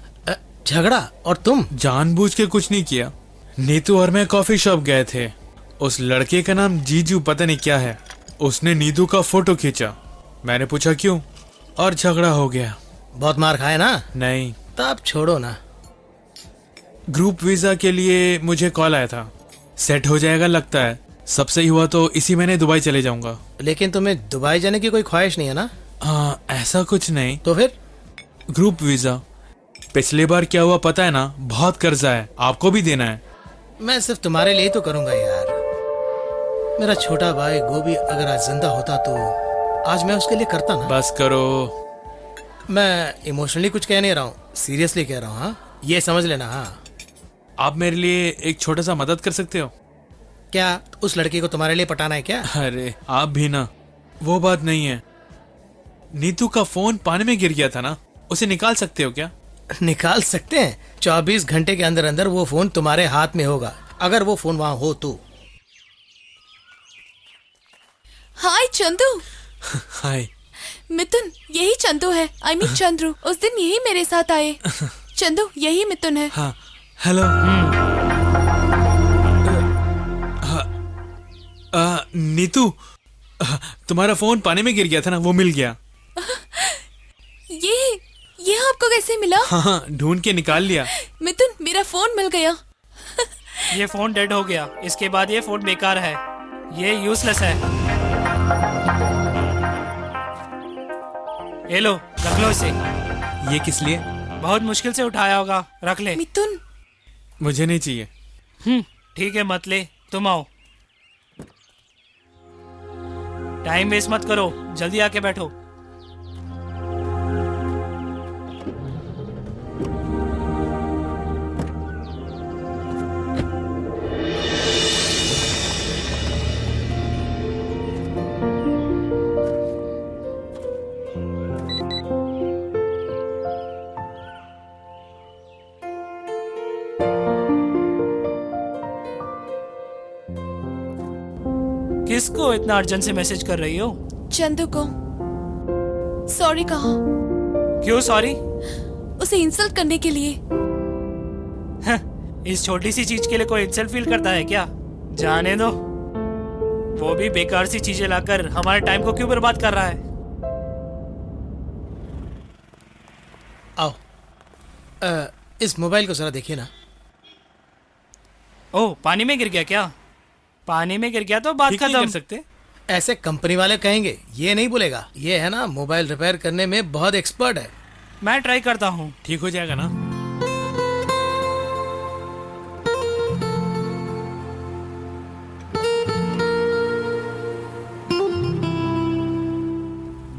झगड़ा? और तुम? जानबूझ के कुछ नहीं किया। नीतू और मैं कॉफी शॉप गए थे। उस लड़के का नाम जीजू पता नहीं क्या है, उसने नीतू का फोटो खींचा। मैंने पूछा क्यों, और झगड़ा हो गया। बहुत मार खाए ना? नहीं, तब छोड़ो ना। ग्रुप वीजा के लिए मुझे कॉल आया था, सेट हो जाएगा लगता है। सब सही हुआ तो इसी महीने दुबई चले जाऊंगा। लेकिन तुम्हें दुबई जाने की कोई ख्वाहिश नहीं है ना? ऐसा कुछ नहीं। तो फिर? Group visa. पिछली बार क्या हुआ पता है ना, बहुत कर्जा है, आपको भी देना है। मैं सिर्फ तुम्हारे लिए तो करूंगा यार। मेरा छोटा भाई गोभी अगर आज जिंदा होता तो आज मैं उसके लिए करता ना। बस करो। मैं इमोशनली कुछ कह नहीं रहा हूँ, सीरियसली कह रहा हूँ। हाँ, ये समझ लेना। हाँ, आप मेरे लिए एक छोटा सा मदद कर सकते हो? क्या उस लड़की को तुम्हारे लिए पटाना है क्या? अरे आप भी ना, वो बात नहीं है। नीतू का फोन पानी में गिर गया था ना, उसे निकाल सकते हो क्या? निकाल सकते हैं। 24 घंटे के अंदर अंदर वो फोन तुम्हारे हाथ में होगा, अगर वो फोन वहां हो तो। हाय चंदू। हाय मिथुन, यही चंदू है। I mean Chandru. उस दिन यही मेरे साथ आए। चंदू, यही मिथुन है। हाँ, हेलो। नीतू, तुम्हारा फोन पानी में गिर गया था ना, वो मिल गया। ये आपको कैसे मिला? हाँ, ढूंढ के निकाल लिया। मिथुन, मेरा फोन मिल गया। ये फोन डेड हो गया, इसके बाद ये फोन बेकार है, ये यूजलेस है। ये लो, रख लो इसे। ये किस लिए? बहुत मुश्किल से उठाया होगा, रख ले। मिथुन, मुझे नहीं चाहिए। ठीक है, मत ले, तुम आओ। टाइम वेस्ट मत करो, जल्दी आके बैठो। किसको इतना अर्जेंट से मैसेज कर रही हो? चंदू को सॉरी कहा। क्यों सॉरी? उसे इंसल्ट करने के लिए। इस छोटी सी चीज के लिए कोई इंसल्ट फील करता है क्या? जाने दो, वो भी बेकार सी चीजें लाकर हमारे टाइम को क्यों बर्बाद कर रहा है। आओ, इस मोबाइल को जरा देखिए ना। ओह, पानी में गिर गया क्या? पानी में गिर गया तो बात ठीक नहीं खत्म। कर सकते? ऐसे कंपनी वाले कहेंगे, ये नहीं बोलेगा। ये है ना, मोबाइल रिपेयर करने में बहुत एक्सपर्ट है। मैं ट्राई करता हूँ। ठीक हो जाएगा ना?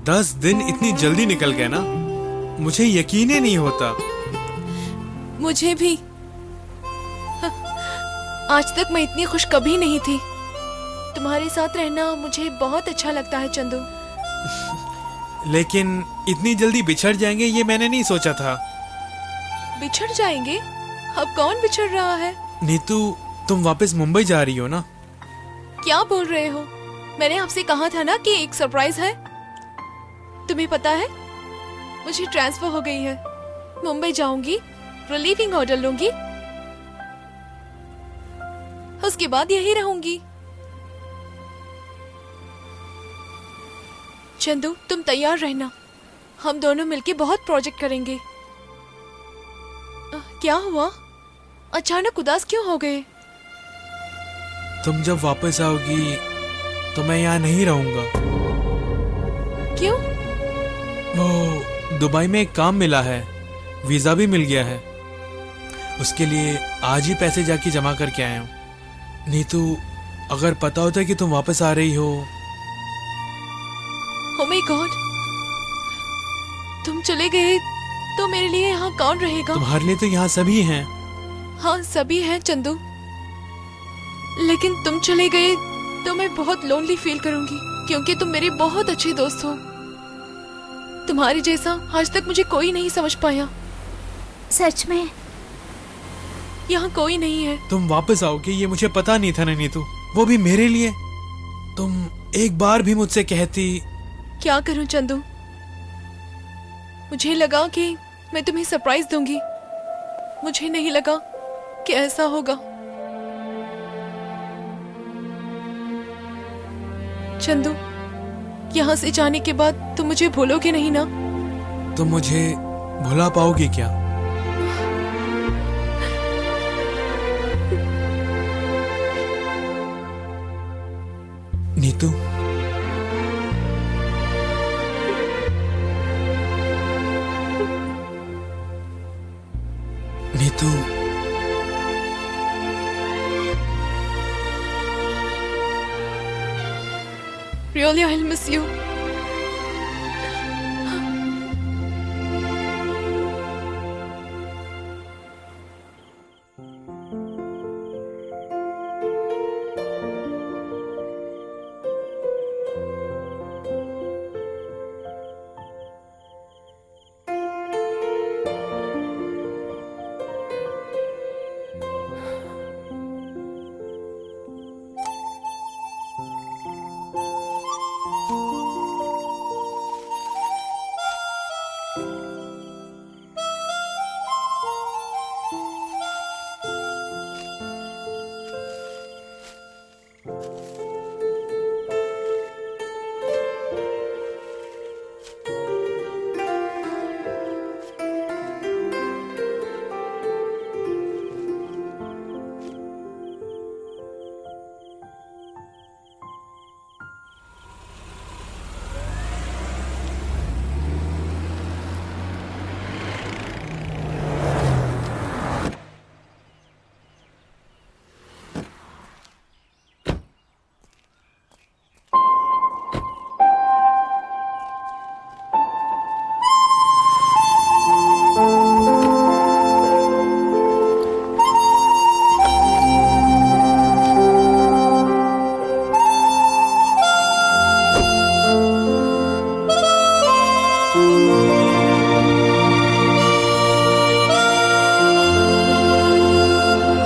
दस दिन इतनी जल्दी निकल गए ना, मुझे यकीन ही नहीं होता। मुझे भी। आज तक मैं इतनी खुश कभी नहीं थी। तुम्हारे साथ रहना मुझे बहुत अच्छा लगता है चंदू। लेकिन इतनी जल्दी बिछड़ जाएंगे ये मैंने नहीं सोचा था। बिछड़ जाएंगे? अब कौन बिछड़ रहा है? नीतू, तुम वापस मुंबई जा रही हो ना? क्या बोल रहे हो? मैंने आपसे कहा था ना कि एक सरप्राइज है। तुम्हें पता है, मुझे ट्रांसफर हो गई है। मुंबई जाऊंगी, रिलीविंग ऑर्डर लूंगी, उसके बाद यही रहूंगी। चंदू, तुम तैयार रहना, हम दोनों मिलके बहुत प्रोजेक्ट करेंगे। क्या हुआ? अचानक उदास क्यों हो गए? तुम जब वापस आओगी तो मैं यहाँ नहीं रहूंगा। क्यों? वो दुबई में एक काम मिला है, वीजा भी मिल गया है। उसके लिए आज ही पैसे जाके जमा करके आया हूँ। नीतू, अगर पता होता कि तुम वापस आ रही हो। Oh my God, तुम चले गए तो मेरे लिए यहाँ कौन रहेगा? तुम्हारे लिए तो यहाँ सभी हैं। हाँ, सभी हैं चंदू, लेकिन तुम चले गए तो मैं बहुत लोनली फील करूंगी, क्योंकि तुम मेरे बहुत अच्छे दोस्त हो। तुम्हारे जैसा आज तक मुझे कोई नहीं समझ पाया। सच में? यहाँ कोई नहीं है। तुम वापस आओगे ये मुझे पता नहीं था ना नीतू, वो भी मेरे लिए। तुम एक बार भी मुझसे कहती। क्या करूं चंदू, मुझे लगा कि मैं तुम्हें सरप्राइज दूंगी, मुझे नहीं लगा कि ऐसा होगा। चंदू, यहाँ से जाने के बाद तुम मुझे भूलोगे नहीं ना? तुम मुझे भुला पाओगी क्या? Neetu, Neetu, Really, I'll miss you.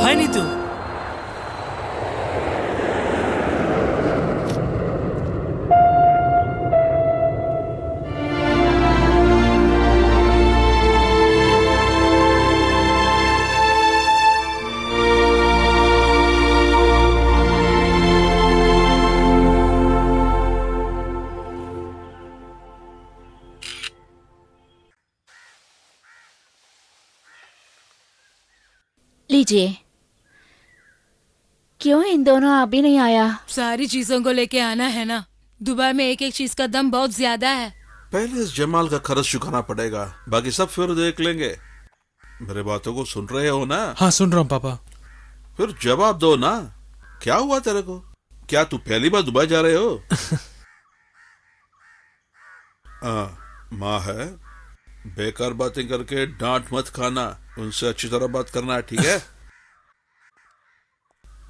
हाय नीतू। लीजिए। क्यों इन दोनों अभी नहीं आया? सारी चीजों को लेके आना है ना, दुबई में एक एक चीज का दाम बहुत ज्यादा है। पहले इस जमाल का खर्च चुकाना पड़ेगा, बाकी सब फिर देख लेंगे। मेरे बातों को सुन रहे हो ना? हाँ, सुन रहा हूँ पापा। फिर जवाब दो ना, क्या हुआ तेरे को? क्या तू पहली बार दुबई जा रहे हो? माँ है, बेकार बातें करके डांट मत खाना, उनसे अच्छी तरह बात करना है, ठीक है?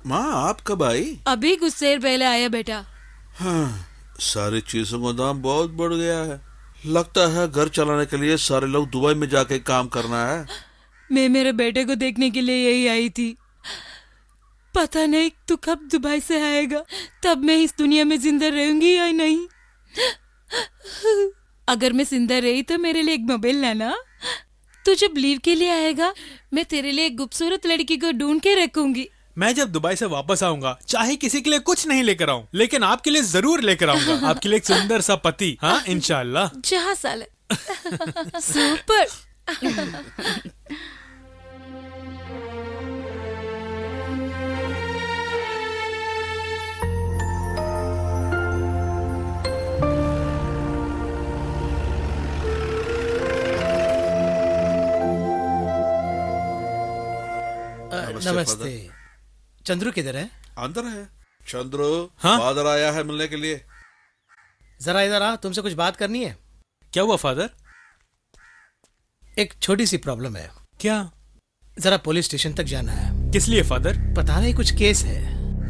माँ, आप कब आई? अभी कुछ देर पहले आया बेटा। हाँ, सारी चीजों का दाम बहुत बढ़ गया है। लगता है घर चलाने के लिए सारे लोग दुबई में जाके काम करना है। मैं मेरे बेटे को देखने के लिए यही आई थी। पता नहीं तू कब दुबई से आएगा, तब मैं इस दुनिया में जिंदा रहूंगी या नहीं। अगर मैं जिंदा रही तो मेरे लिए एक मोबाइल लाना। तू जब लीव के लिए आएगा मैं तेरे लिए एक खूबसूरत लड़की को ढूंढ के रखूंगी। मैं जब दुबई से वापस आऊंगा चाहे किसी के लिए कुछ नहीं लेकर आऊं, लेकिन आपके लिए जरूर लेकर आऊंगा। आपके लिए एक सुंदर सा पति। हाँ इंशाल्लाह। जहाँ साल सुपर। नमस्ते। चंद्रू किधर है? अंदर है। चंद्रू, हाँ? फादर आया है मिलने के लिए। जरा इधर आ, तुमसे कुछ बात करनी है। क्या हुआ फादर? एक छोटी सी प्रॉब्लम है। क्या? जरा पुलिस स्टेशन तक जाना है। किस लिए फादर? पता नहीं, कुछ केस है,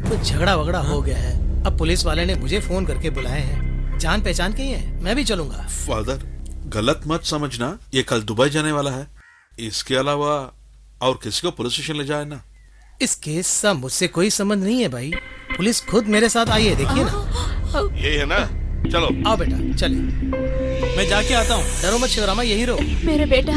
कुछ झगड़ा वगड़ा हो गया है। अब पुलिस वाले ने मुझे फोन करके बुलाए हैं। जान पहचान के ही है, मैं भी चलूंगा। फादर, गलत मत समझना, ये कल दुबई जाने वाला है। इसके अलावा और किसी को पुलिस स्टेशन ले जाए ना। इस केस से मुझसे कोई संबंध नहीं है भाई। पुलिस खुद मेरे साथ आई है, देखिए ना। यही है ना? चलो आओ बेटा, चले। मैं जाके आता हूँ। डरो मत शिवरामा, यही रहो। मेरे बेटा,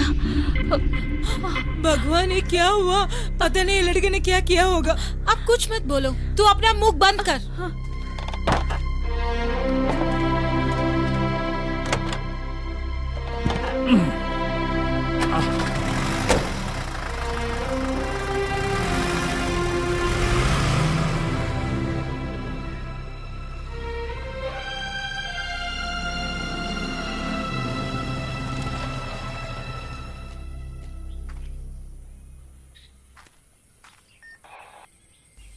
भगवान ये क्या हुआ? पता नहीं ये लड़के ने क्या किया होगा। अब कुछ मत बोलो, तू अपना मुंह बंद कर।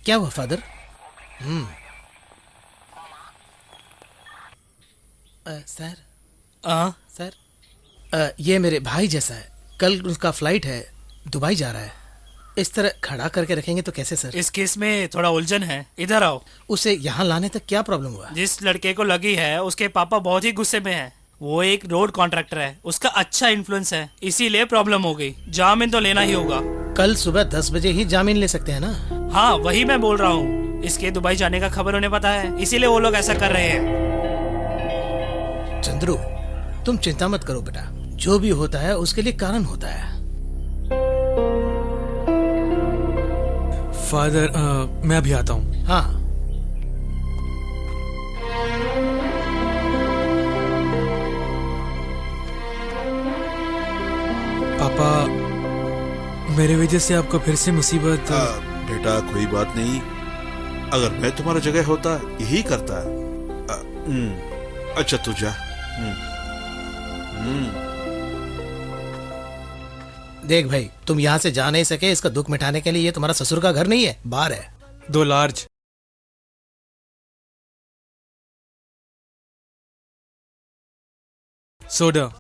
क्या हुआ फादर? सर, सर, ये मेरे भाई जैसा है। कल उसका फ्लाइट है, दुबई जा रहा है। इस तरह खड़ा करके रखेंगे तो कैसे सर? इस केस में थोड़ा उलझन है, इधर आओ। उसे यहाँ लाने तक क्या प्रॉब्लम हुआ? जिस लड़के को लगी है उसके पापा बहुत ही गुस्से में हैं। वो एक रोड कॉन्ट्रैक्टर है, उसका अच्छा इन्फ्लुएंस है, इसीलिए प्रॉब्लम हो गई। जामीन तो लेना ही होगा। कल सुबह 10 बजे ही जामीन ले सकते हैं ना? हाँ वही मैं बोल रहा हूँ। इसके दुबई जाने का खबर उन्हें पता है, इसीलिए वो लोग ऐसा कर रहे हैं। चंद्रू, तुम चिंता मत करो बेटा, जो भी होता है उसके लिए कारण होता है। फादर, मैं अभी आता हूँ। हाँ, पापा, मेरे वजह से आपको फिर से मुसीबत। बेटा कोई बात नहीं, अगर मैं तुम्हारा जगह होता यही करता। अच्छा तू जा। देख भाई, तुम यहाँ से जा नहीं सके, इसका दुख मिटाने के लिए ये तुम्हारा ससुर का घर नहीं है, बाहर है। 2 लार्ज। सोडा।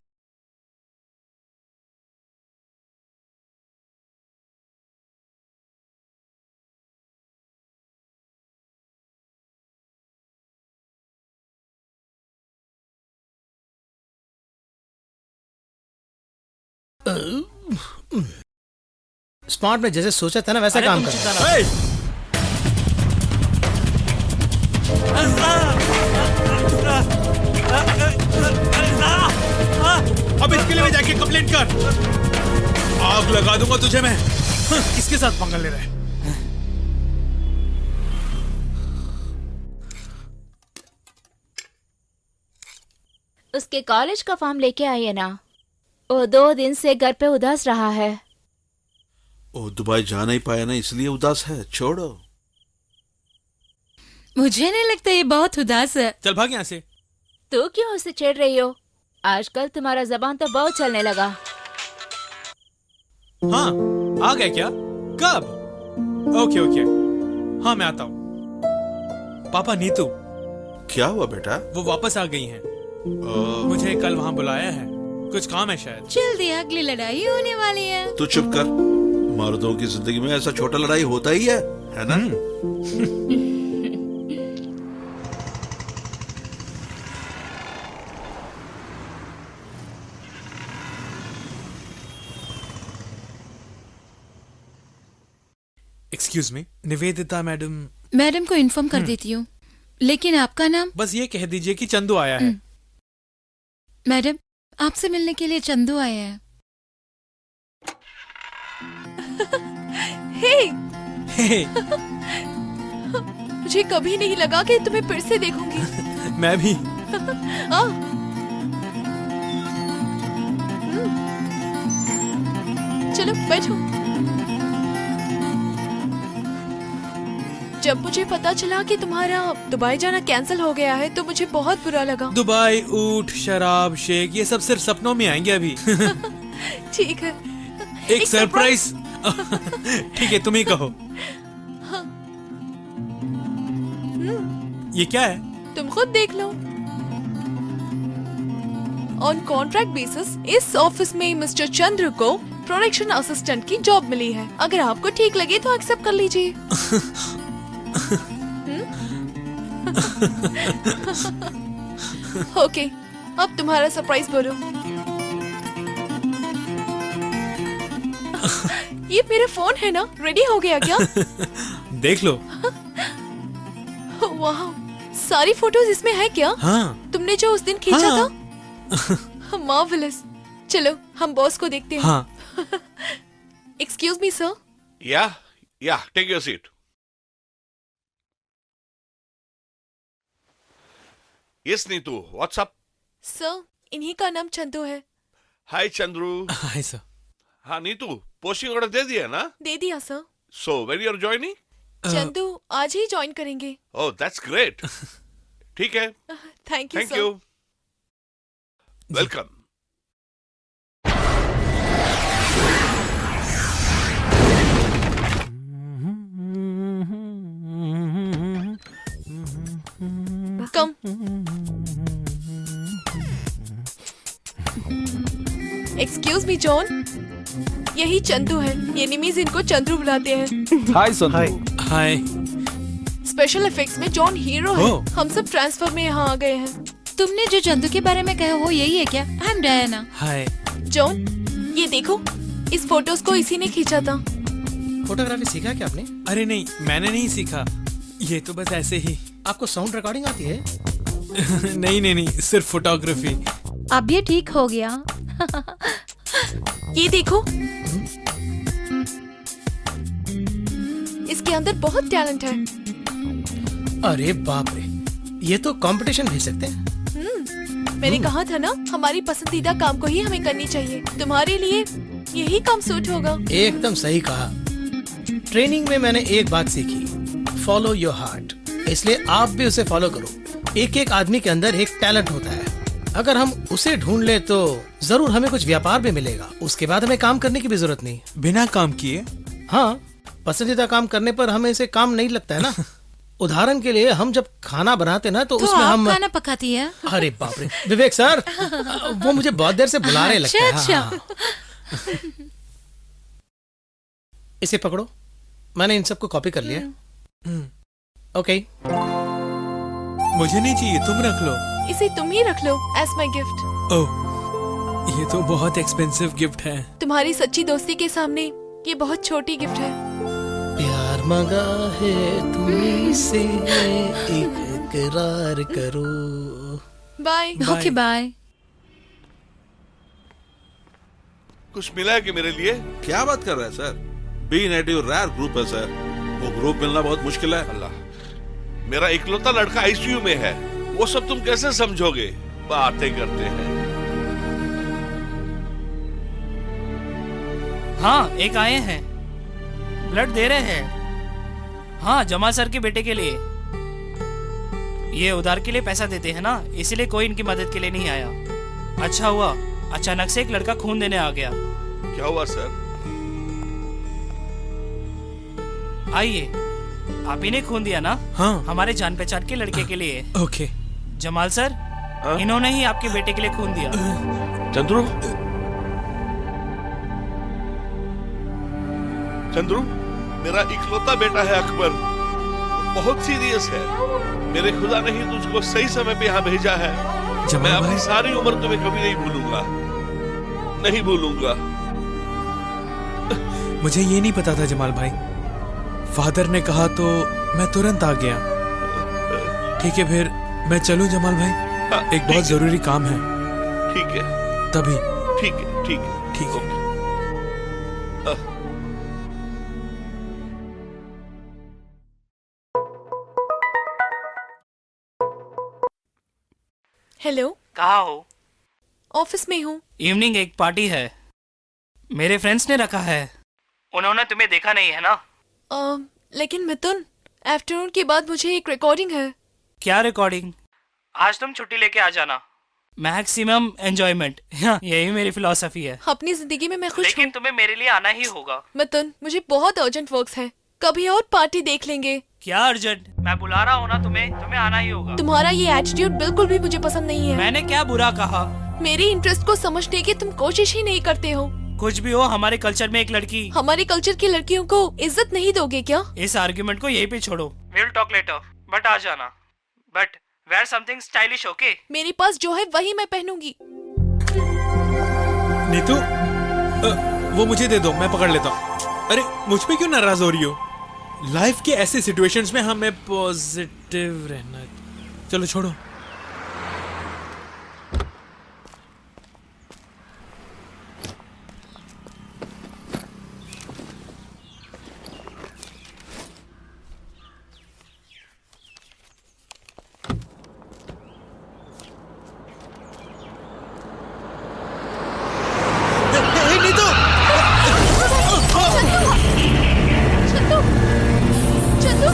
स्मार्ट में जैसे सोचा था ना वैसा अरे काम तुम कर। चिंता ना- अब इसके लिए मैं जाके कंप्लेंट कर, आग लगा दूंगा तुझे मैं। किसके साथ पंगा ले रहा है? उसके कॉलेज का फॉर्म लेके आई है ना। वो 2 दिन से घर पे उदास रहा है। वो दुबई जा नहीं पाया ना, इसलिए उदास है। छोड़ो। मुझे नहीं लगता ये बहुत उदास है। चल भाग यहाँ से। तू क्यों उसे छेड़ रही हो? आजकल तुम्हारा जबान तो बहुत चलने लगा। हाँ, आ गया क्या? कब? ओके ओके, हाँ मैं आता हूँ। पापा, नीतू क्या हुआ बेटा? वो वापस आ गई हैं। मुझे कल वहाँ बुलाया है, कुछ काम है शायद। जल्दी अगली लड़ाई होने वाली है। तू चुप कर। मर्दों की जिंदगी में ऐसा छोटा लड़ाई होता ही है ना? Excuse me, Nivedita madam. Madam को इन्फॉर्म कर देती हूँ, लेकिन आपका नाम? बस ये कह दीजिए कि चंदू आया है। मैडम, आपसे मिलने के लिए चंदू आए हैं। हे, मुझे कभी नहीं लगा कि तुम्हें फिर से देखूंगी। मैं भी। आ, चलो बैठो। जब मुझे पता चला कि तुम्हारा दुबई जाना कैंसिल हो गया है तो मुझे बहुत बुरा लगा। दुबई, ऊंट, शराब, शेक, ये सब सिर्फ सपनों में आएंगे अभी। ठीक है, एक सरप्राइज। ठीक है, तुम ही कहो। ये क्या है? तुम खुद देख लो। ऑन कॉन्ट्रैक्ट बेसिस इस ऑफिस में मिस्टर चंद्र को प्रोडक्शन असिस्टेंट की जॉब मिली है। अगर आपको ठीक लगे तो एक्सेप्ट कर लीजिए। ओके, अब तुम्हारा सरप्राइज बोलो। ये मेरा फोन है ना, रेडी हो गया क्या? देख लो। वाह, सारी फोटोज इसमें है क्या? हाँ। तुमने जो उस दिन खींचा हाँ। था? मार्वेलस। चलो हम बॉस को देखते हैं। हाँ। Excuse me sir. Yeah take your seat. Yes Neetu, what's up? Sir, इन्हीं का नाम चंदू है। हाय चंद्रू। Hi sir. हाँ नीतू, पोस्टिंग ऑर्डर दे दिया ना? दे दिया sir. So when you are joining? Chandu आज ही ज्वाइन करेंगे। Oh that's great. ठीक है, thank you thank sir. You, welcome. Come. Excuse me John, यही चंदू है। ये निमीज इनको चंद्रू बुलाते हैं। हाय संतू। हाय। स्पेशल इफेक्ट्स में जॉन हीरो है। Oh. हम सब ट्रांसफर में यहाँ आ गए हैं। तुमने जो चंदू के बारे में कहा वो यही है क्या? I am Diana. Hi. John, ये देखो, इस फोटोज को इसी ने खींचा था। फोटोग्राफी सीखा क्या आपने? अरे नहीं, मैंने नहीं सीखा, ये तो बस ऐसे ही। आपको साउंड रिकॉर्डिंग आती है? नहीं, सिर्फ फोटोग्राफी। अब ये ठीक हो गया। ये देखो, इसके अंदर बहुत टैलेंट है। अरे बाप रे, ये तो कंपटीशन भेज सकते हैं। मैंने कहा था ना, हमारी पसंदीदा काम को ही हमें करनी चाहिए। तुम्हारे लिए यही काम सूट होगा। एकदम सही कहा। ट्रेनिंग में मैंने एक बात सीखी, फॉलो योर हार्ट। इसलिए आप भी उसे फॉलो करो। एक एक आदमी के अंदर एक टैलेंट होता है, अगर हम उसे ढूंढ ले तो जरूर हमें कुछ व्यापार भी मिलेगा। उसके बाद हमें काम करने की भी जरूरत नहीं। बिना काम किए? हाँ, पसंदीदा काम करने पर हमें इसे काम नहीं लगता है ना। उदाहरण के लिए हम जब खाना बनाते ना तो उसमें आप हम खाना पकाती है? अरे बाप रे, विवेक सर, वो मुझे बहुत देर से बुला रहे लगता है। अच्छा। हाँ। इसे पकड़ो, मैंने इन सबको कॉपी कर लिया। ओके। मुझे नहीं चाहिए, तुम रख लो। इसे तुम ही रख लो एज माई गिफ्ट। ओह, ये तो बहुत एक्सपेंसिव गिफ्ट है। तुम्हारी सच्ची दोस्ती के सामने ये बहुत छोटी गिफ्ट है। प्यार मांगा है तुमसे, इकरार करो। बाय। Okay bye. कुछ मिला है कि मेरे लिए? क्या बात कर रहे हैं sir? B negative rare group है सर, वो ग्रुप मिलना बहुत मुश्किल है। अल्लाह, मेरा इकलौता लड़का आईसीयू में है, वो सब तुम कैसे समझोगे? बातें करते हैं। हाँ, एक आए हैं, ब्लड दे रहे हैं। हाँ, जमाल सर के बेटे के लिए। ये उधार के लिए पैसा देते हैं ना, इसीलिए कोई इनकी मदद के लिए नहीं आया। अच्छा हुआ, अचानक से एक लड़का खून देने आ गया। क्या हुआ सर? आइए, आप ही ने खून दिया ना? हाँ। हमारे जान पहचान के लड़के के लिए। ओके। जमाल सर, हाँ? इन्होंने ही आपके बेटे के लिए खून दिया। चंद्रू, चंद्रू, मेरा इकलौता बेटा है अकबर, बहुत सीरियस है। मेरे खुदा ने ही तुझको सही समय पे यहाँ भेजा है। मैं अपनी सारी उम्र तुम्हें कभी नहीं भूलूंगा, नहीं भूलूंगा। मुझे ये नहीं पता था जमाल भाई, फादर ने कहा तो मैं तुरंत आ गया। ठीक है फिर मैं चलूं जमाल भाई, हाँ, एक बहुत जरूरी काम है। ठीक है, तभी ठीक है, ठीक है, ठीक है। ओके। हेलो, कहाँ हो? ऑफिस में हूँ। इवनिंग एक पार्टी है, मेरे फ्रेंड्स ने रखा है। उन्होंने तुम्हें देखा नहीं है ना? लेकिन मिथुन, आफ्टरनून के बाद मुझे एक रिकॉर्डिंग है। क्या रिकॉर्डिंग? आज तुम छुट्टी लेके आ जाना। मैक्सिमम एंजॉयमेंट, यही मेरी फिलॉसफी है। अपनी जिंदगी में मैं खुश लेकिन हूँ। तुम्हें मेरे लिए आना ही होगा। मिथुन, मुझे बहुत अर्जेंट वर्क्स है, कभी और पार्टी देख लेंगे। क्या अर्जेंट? मैं बुला रहा हूँ ना तुम्हें आना ही होगा। तुम्हारा ये एटीट्यूड बिल्कुल भी मुझे पसंद नहीं है। मैंने क्या बुरा कहा? मेरी इंटरेस्ट को समझने की तुम कोशिश ही नहीं करते हो। कुछ भी हो, हमारे कल्चर में एक लड़की। हमारे कल्चर की लड़कियों को इज्जत नहीं दोगे क्या? इस आर्ग्यूमेंट को यहीं पे छोड़ो। विल टॉक लेटर, बट आ जाना। But wear something stylish, okay? मेरे पास जो है वही मैं पहनूंगी। नीतू, वो मुझे दे दो, मैं पकड़ लेता हूँ। अरे मुझ पे क्यों नाराज हो रही हो? लाइफ के ऐसे सिचुएशंस में हमें पॉजिटिव रहना। चलो छोड़ो। चंदू,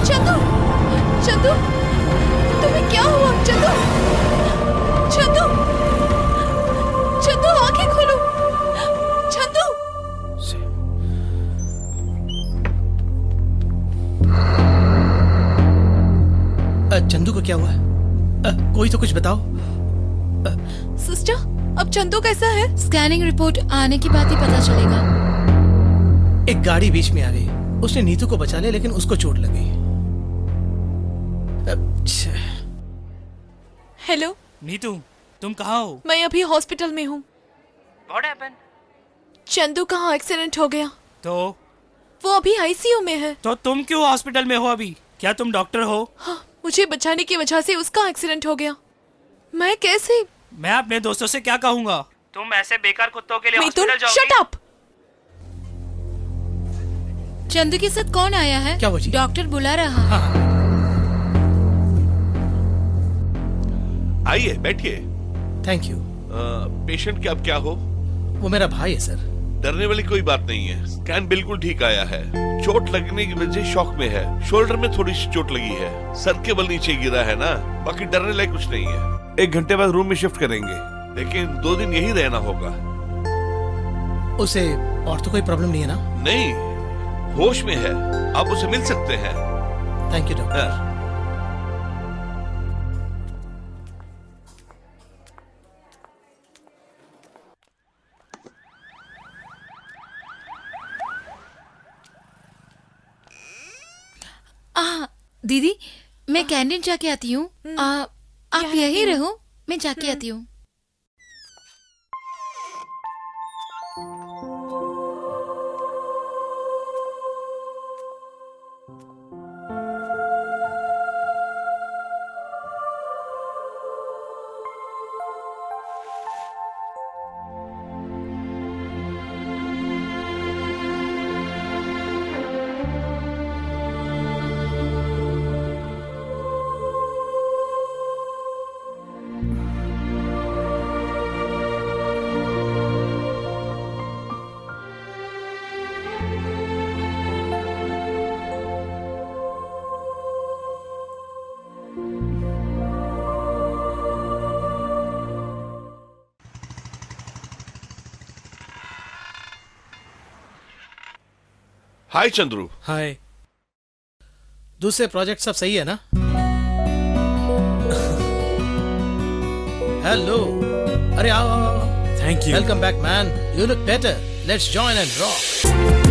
चंदू, चंदू, तुम्हें क्या हुआ? चंदू, चंदू, चंदू, आंखें खोलो। चंदू, चंदू को क्या हुआ? कोई तो कुछ बताओ। सिस्टर, अब चंदू कैसा है? स्कैनिंग रिपोर्ट आने के बाद ही पता चलेगा। एक गाड़ी बीच में आ गई, उसने नीतू को बचा लिया, लेकिन उसको चोट लग गई। हेलो नीतू, तुम कहाँ हो? मैं अभी हॉस्पिटल में हूँ। What happened? चंदू का एक्सीडेंट हो गया, तो वो अभी आईसीयू में है। तो तुम क्यों हॉस्पिटल में हो अभी? क्या तुम डॉक्टर हो? हाँ, मुझे बचाने की वजह से उसका एक्सीडेंट हो गया। मैं कैसे? मैं अपने दोस्तों से क्या कहूँगा? तुम ऐसे बेकार कुत्तों के लिए मिथुन, हॉस्पिटल शट जाओगी? अप। चंदू के साथ कौन आया है? क्या हुआ जी? डॉक्टर बुला रहा है। आइए, बैठिए। Thank you. पेशेंट के अब क्या हो? वो मेरा भाई है सर। डरने वाली कोई बात नहीं है, स्कैन बिल्कुल ठीक आया है। चोट लगने की वजह से शॉक में है, शोल्डर में थोड़ी सी चोट लगी है, सर के बल नीचे गिरा है ना, बाकी डरने लायक कुछ नहीं है। 1 घंटे बाद रूम में शिफ्ट करेंगे, लेकिन 2 दिन यही रहना होगा। उसे और तो कोई प्रॉब्लम नहीं है ना? नहीं, होश में है, आप उसे मिल सकते हैं। Thank you doctor. हाँ। दीदी, मैं कैंटीन जाके आती हूँ। आप यहीं रहो, मैं जाके आती हूँ। हाय चंद्रू। हाय। दूसरे प्रोजेक्ट सब सही है ना? हेलो। अरे आओ आओ आओ। Thank you. Welcome back man, you look better. Let's join and rock.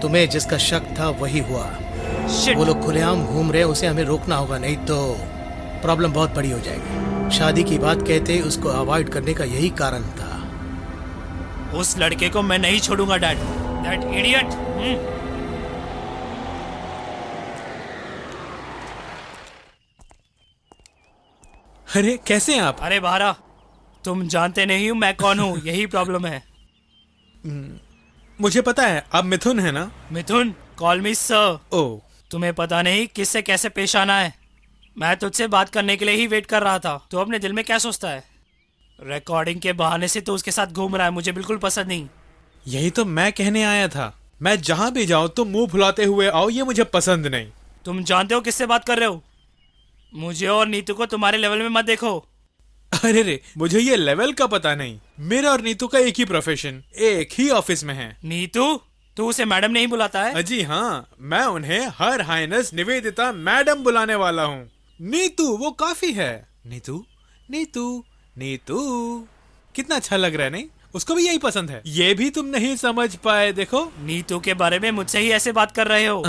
तुम्हें जिसका शक था वही हुआ। शिट। वो लोग खुलेआम घूम रहे, उसे हमें रोकना होगा, नहीं तो प्रॉब्लम बहुत बड़ी हो जाएगी। शादी की बात कहते उसको अवॉइड करने का यही कारण था। उस लड़के को मैं नहीं छोड़ूंगा डैड। That idiot. अरे कैसे हैं आप? अरे बाहरा, तुम जानते नहीं हूँ मैं कौन हूँ, यही प्रॉब्लम है। मुझे पता है आप मिथुन है ना? मिथुन, कॉल मी सर। ओ, तुम्हें पता नहीं किससे कैसे पेश आना है। मैं तुझसे बात करने के लिए ही वेट कर रहा था। तू अपने दिल में क्या सोचता है? रिकॉर्डिंग के बहाने से तू उसके साथ घूम रहा है, मुझे बिल्कुल पसंद नहीं। यही तो मैं कहने आया था। मैं जहाँ भी जाऊँ तो मुंह फुलाते हुए आओ, ये मुझे पसंद नहीं। तुम जानते हो किससे बात कर रहे हो? मुझे और नीतू को तुम्हारे लेवल में मत देखो। अरे रे, मुझे ये लेवल का पता नहीं। मेरा और नीतू का एक ही प्रोफेशन, एक ही ऑफिस में है। नीतू, तू उसे मैडम नहीं बुलाता है? जी हाँ, मैं उन्हें हर हाइनेस निवेदिता मैडम बुलाने वाला हूँ। नीतू वो काफी है। नीतू नीतू नीतू, कितना अच्छा लग रहा है नहीं? उसको भी यही पसंद है। ये भी तुम नहीं समझ पाए। देखो, नीतू के बारे में मुझसे ही ऐसे बात कर रहे हो?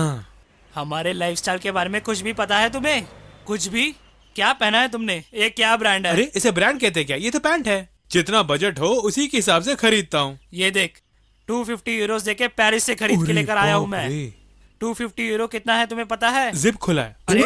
हमारे लाइफस्टाइल के बारे में कुछ भी पता है तुम्हें? कुछ भी? क्या पहना है तुमने? ये क्या ब्रांड है? अरे इसे ब्रांड कहते क्या? ये तो पैंट है। जितना बजट हो उसी के हिसाब से खरीदता हूँ। ये देख, 250 यूरोस देके पेरिस से खरीद के लेकर आया हूँ मैं। 250 यूरो कितना है तुम्हें पता है? जिप खुला है। अरे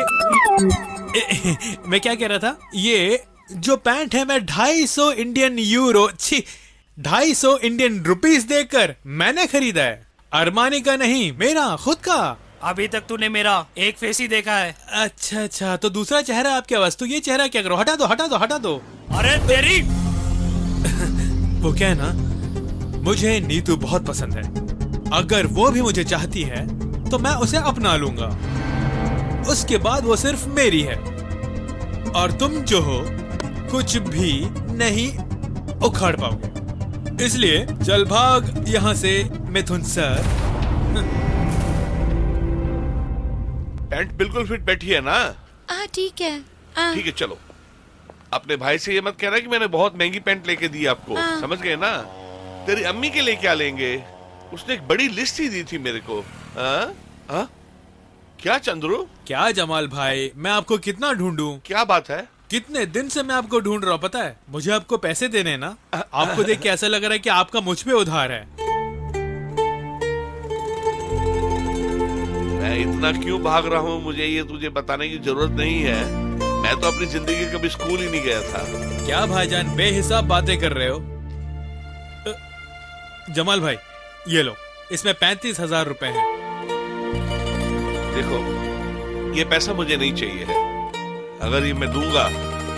मैं क्या कह रहा था, ये जो पैंट है मैं 250 इंडियन यूरो, 250 इंडियन रुपीस देकर मैंने खरीदा है। अरमानी का नहीं, मेरा खुद का। अभी तक तूने मेरा एक फेस ही देखा है। अच्छा अच्छा, तो दूसरा चेहरा आपके पास, तो ये चेहरा क्या करो? हटा दो हटा दो हटा दो। अरे तेरी वो क्या है ना, मुझे नीतू बहुत पसंद है। अगर वो भी मुझे चाहती है तो मैं उसे अपना लूंगा। उसके बाद वो सिर्फ मेरी है। और तुम जो हो कुछ भी नहीं उखाड़ पाओगे। इसलिए चल भाग यहाँ से मिथुन सर। पैंट बिल्कुल फिट बैठी है ना? ठीक है। ठीक है, चलो। अपने भाई से ये मत कहना कि मैंने बहुत महंगी पैंट लेके दी आपको। समझ गए ना? तेरी अम्मी के लिए क्या लेंगे? उसने एक बड़ी लिस्ट ही दी थी मेरे को। क्या चंद्रू? क्या जमाल भाई, मैं आपको कितना ढूंढूं? क्या बात है? कितने दिन से मैं आपको ढूंढ रहा हूँ, पता है? मुझे आपको पैसे देने हैं ना। आपको देख के ऐसा लग रहा है कि आपका मुझ पे उधार है। मैं इतना क्यों भाग रहा हूँ मुझे ये तुझे बताने की जरूरत नहीं है। मैं तो अपनी जिंदगी कभी स्कूल ही नहीं गया था। क्या भाईजान बेहिसाब बातें कर रहे हो? जमाल भाई, ये लो, इसमें 35,000 रुपए हैं। देखो, ये पैसा मुझे नहीं चाहिए है। अगर ये मैं दूंगा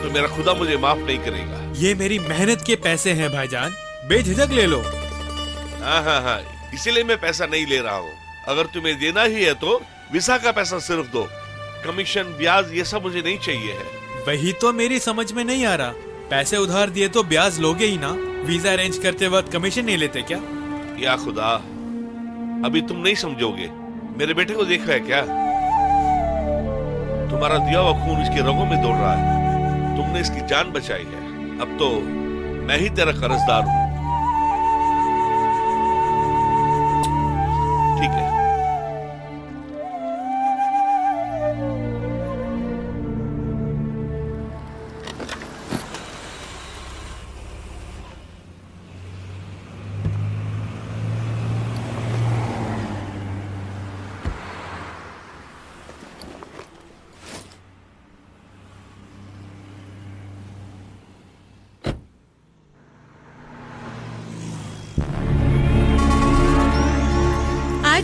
तो मेरा खुदा मुझे माफ नहीं करेगा। ये मेरी मेहनत के पैसे हैं भाईजान, बेझिझक ले लो। हाँ, इसीलिए मैं पैसा नहीं ले रहा हूँ। अगर तुम्हें देना ही है तो वीसा का पैसा सिर्फ दो। कमीशन, ब्याज, ये सब मुझे नहीं चाहिए है। वही तो मेरी समझ में नहीं आ रहा। पैसे उधार दिए तो ब्याज लोगे ही ना। वीजा अरेंज करते वक्त कमीशन नहीं लेते क्या? या खुदा, अभी तुम नहीं समझोगे। मेरे बेटे को देखा है क्या? तुम्हारा दिया हुआ खून इसके रगों में दौड़ रहा है। तुमने इसकी जान बचाई है। अब तो मैं ही तेरा कर्जदार हूं। ठीक है।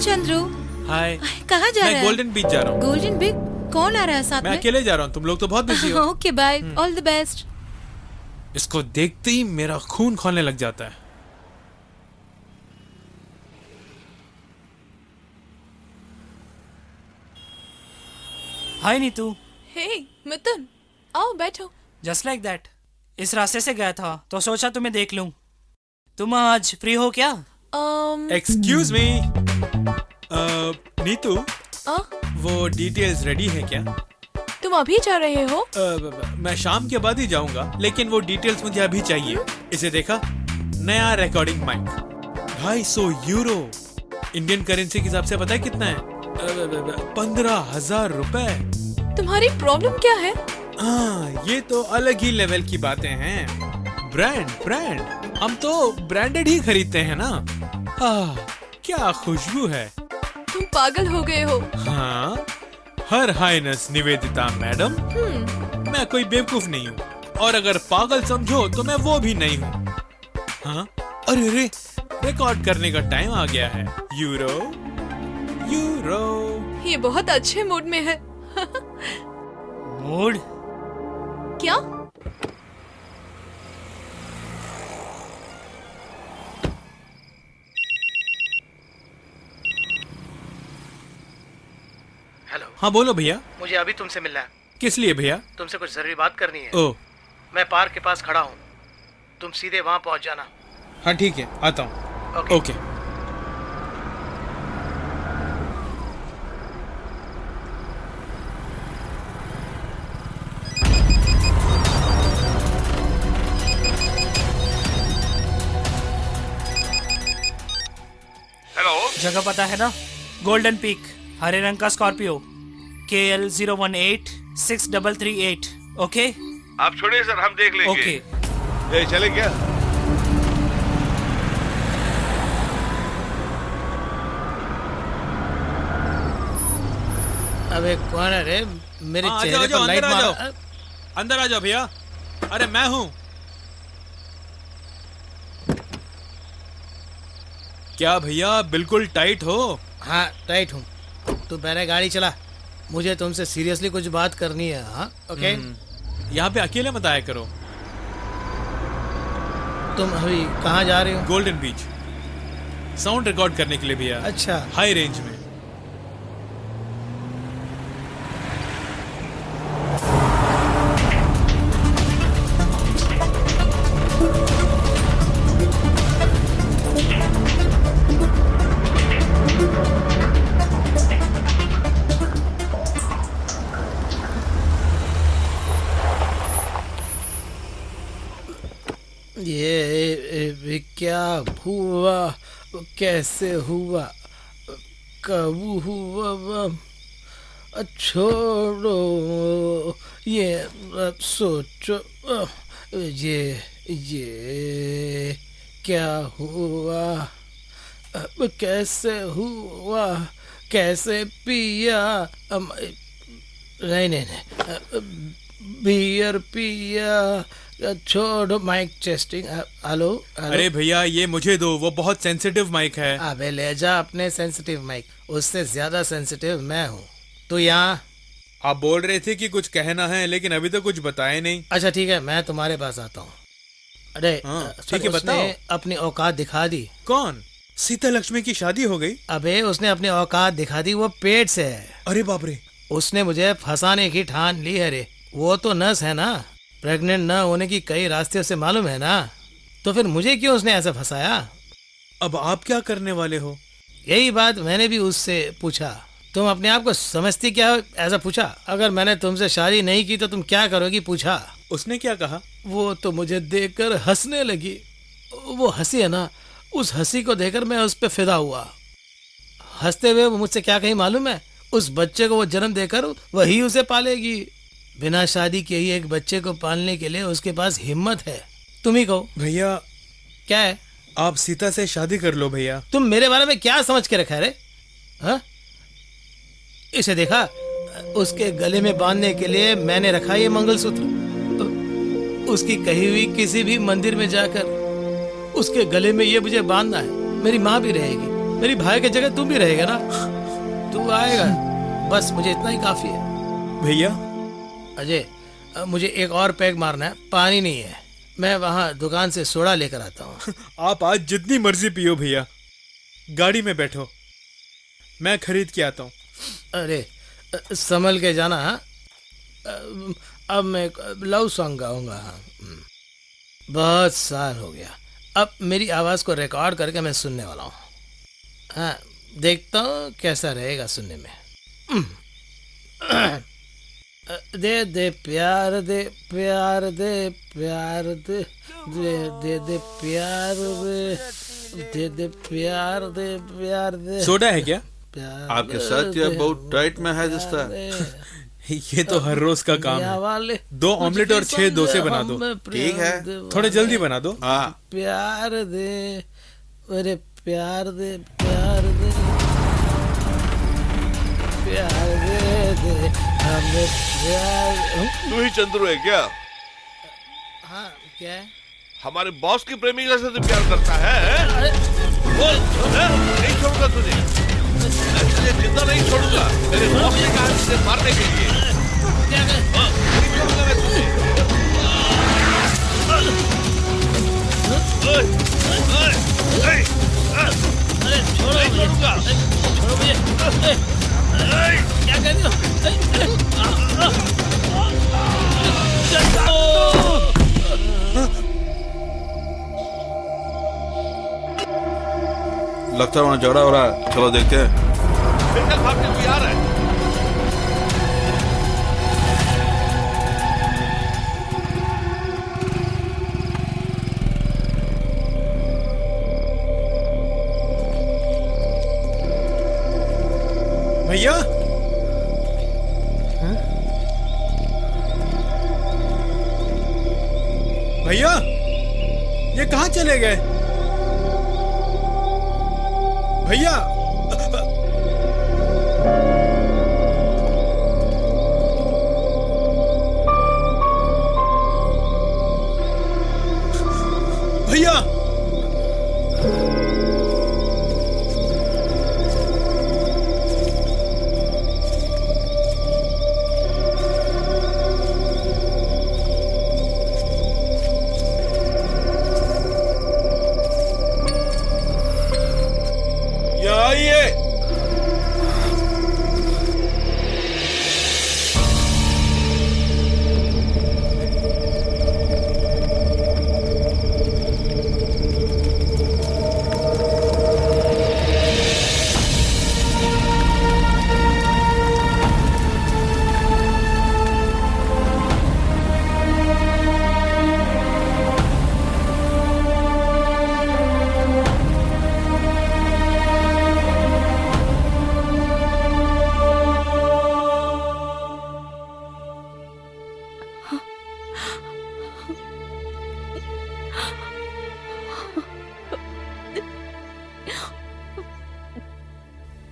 चंद्रू, हाय। कहाँ जा रहा है? मैं गोल्डन बीच जा रहा हूँ। Golden beach? कौन आ रहा है साथ में? मैं अकेले जा रहा हूँ, तुम लोग तो बहुत बिजी हो। Okay bye, all the best. इसको देखते ही मेरा खून खौलने लग जाता है। हाय नीतू। हे मिथुन, आओ बैठो। Just like that. इस रास्ते से गया था तो सोचा तुम्हें देख लूं। तुम आज फ्री हो क्या? एक्सक्यूज मी, नीतू, वो डिटेल्स रेडी है क्या? तुम अभी जा रहे हो? मैं शाम के बाद ही जाऊंगा, लेकिन वो डिटेल्स मुझे अभी चाहिए। इसे देखा? नया recording mic, 250 euro. Indian currency के हिसाब से पता है कितना है? 15,000 रुपए। तुम्हारी प्रॉब्लम क्या है? हाँ, ये तो अलग ही लेवल की बातें हैं। ब्रांड ब्रांड, हम तो ब्रांडेड ही खरीदते हैं ना। क्या खुशबू है। तुम पागल हो गए हो। हाँ, हर हाइनेस निवेदिता मैडम, मैं कोई बेवकूफ नहीं हूँ, और अगर पागल समझो तो मैं वो भी नहीं हूँ। हाँ, अरे रे, रिकॉर्ड करने का टाइम आ गया है। Euro euro. ये बहुत अच्छे मूड में है। मूड? क्या? हेलो। हाँ बोलो भैया। मुझे अभी तुमसे मिलना है। किस लिए भैया? तुमसे कुछ जरूरी बात करनी है। ओह, मैं पार्क के पास खड़ा हूँ, तुम सीधे वहाँ पहुँच जाना। हाँ ठीक है, आता हूँ। ओके। हेलो। जगह पता है ना? गोल्डन पीक, हरे रंग का स्कॉर्पियो, KL 0186338। ओके आप छोड़िए सर, हम देख लेंगे। ओके। ए, चले क्या? अबे कौन है रे? मेरे हाँ, चेहरे आ जाओ, पर लाइट अंदर आ मारो। जाओ। अंदर आ जाओ भैया। अरे मैं हूँ। क्या भैया बिल्कुल टाइट हो? हाँ टाइट हूँ। तू पहले गाड़ी चला, मुझे तुमसे सीरियसली कुछ बात करनी है। हाँ ओके। यहाँ पे अकेले मत आया करो। तुम अभी कहाँ जा रहे हो? गोल्डन बीच, साउंड रिकॉर्ड करने के लिए भैया। अच्छा। हाई रेंज में। ये क्या हुआ? कैसे हुआ? कब हुआ? छोड़ो ये, सोचो। ये क्या हुआ? कैसे हुआ? कैसे पिया? नहीं, बियर पिया। छोड़ो माइक टेस्टिंग। हेलो। अरे भैया ये मुझे दो, वो बहुत सेंसिटिव माइक है। अबे ले जा अपने सेंसिटिव माइक, उससे ज्यादा सेंसिटिव मैं हूँ। तो यहाँ आप बोल रहे थे कि कुछ कहना है, लेकिन अभी तो कुछ बताए नहीं। अच्छा ठीक है, मैं तुम्हारे पास आता हूँ। अरे हाँ, ठीक ठीक है, बताओ। अपनी औकात दिखा दी। कौन? सीता लक्ष्मी की शादी हो गई? अबे उसने अपनी औकात दिखा दी, वो पेट से है। अरे बाप रे। उसने मुझे फंसाने की ठान ली है रे। वो तो नर्स है ना, प्रेग्नेंट न होने की कई रास्ते उसे मालूम है ना, तो फिर मुझे क्यों उसने ऐसे फंसाया? अब आप क्या करने वाले हो? यही बात मैंने भी उससे पूछा। तुम अपने आप को समझती क्या हो, ऐसा पूछा। अगर मैंने तुमसे शादी नहीं की तो तुम क्या करोगी, पूछा। उसने क्या कहा? वो तो मुझे देखकर हंसने लगी। वो हंसी है ना, उस हंसी को देखकर मैं उस पर फिदा हुआ। हंसते हुए वो मुझसे क्या कही मालूम है? उस बच्चे को वो जन्म देकर वही उसे पालेगी। बिना शादी के ही एक बच्चे को पालने के लिए उसके पास हिम्मत है। तुम ही कहो भैया। क्या है? आप सीता से शादी कर लो भैया। तुम मेरे बारे में क्या समझ के रखा है रे? हाँ, इसे देखा? उसके गले में बांधने के लिए मैंने रखा ये मंगलसूत्र। उसकी कही हुई किसी भी मंदिर में जाकर उसके गले में ये मुझे बांधना है। मेरी माँ भी रहेगी, मेरी भाई की जगह तुम भी रहेगा ना। तू आएगा, बस मुझे इतना ही काफी है। भैया। अजय, मुझे एक और पैग मारना है, पानी नहीं है। मैं वहाँ दुकान से सोडा लेकर आता हूँ। आप आज जितनी मर्जी पियो भैया, गाड़ी में बैठो, मैं खरीद के आता हूँ। अरे संभल के जाना। हाँ, अब मैं लव सॉन्ग गाऊंगा। बहुत साल हो गया, अब मेरी आवाज़ को रिकॉर्ड करके मैं सुनने वाला हूँ। हाँ, देखता हूँ कैसा रहेगा सुनने में। दे दे प्यार दे, प्यार दे, प्यार दे, दे दे दे प्यार दे। दे दे प्यार दे सोडा है क्या? प्यार आपके साथ ये बहुत टाइट में है रिश्ता। ये तो हर रोज का काम है। वाले 2 ऑमलेट और 6 डोसे बना दो। ठीक है। थोड़े जल्दी बना दो। हाँ प्यार दे, अरे प्यार दे, प्यार दे, प्यार दे हमें प्यार। तू ही चंद्रू है क्या? हाँ क्या है? हमारे बॉस की प्रेमिका से तू प्यार करता है? बोल, नहीं छोड़ूंगा तुझे, मैं तुझे जिंदा नहीं छोड़ूंगा। मेरे बॉस ने कहा तुझे मारने के लिए। नहीं छोड़ूंगा मैं तुझे। छोड़ो नहीं छोड़ूंगा। छोड़ो मुझे। क्या कर रहे हो? लगता है वहाँ झगड़ा हो रहा है, चलो देखते हैं। चल भागते हुए आ रहा है। भैया भैया ये कहाँ चले गए? भैया भैया यहाँ आइए।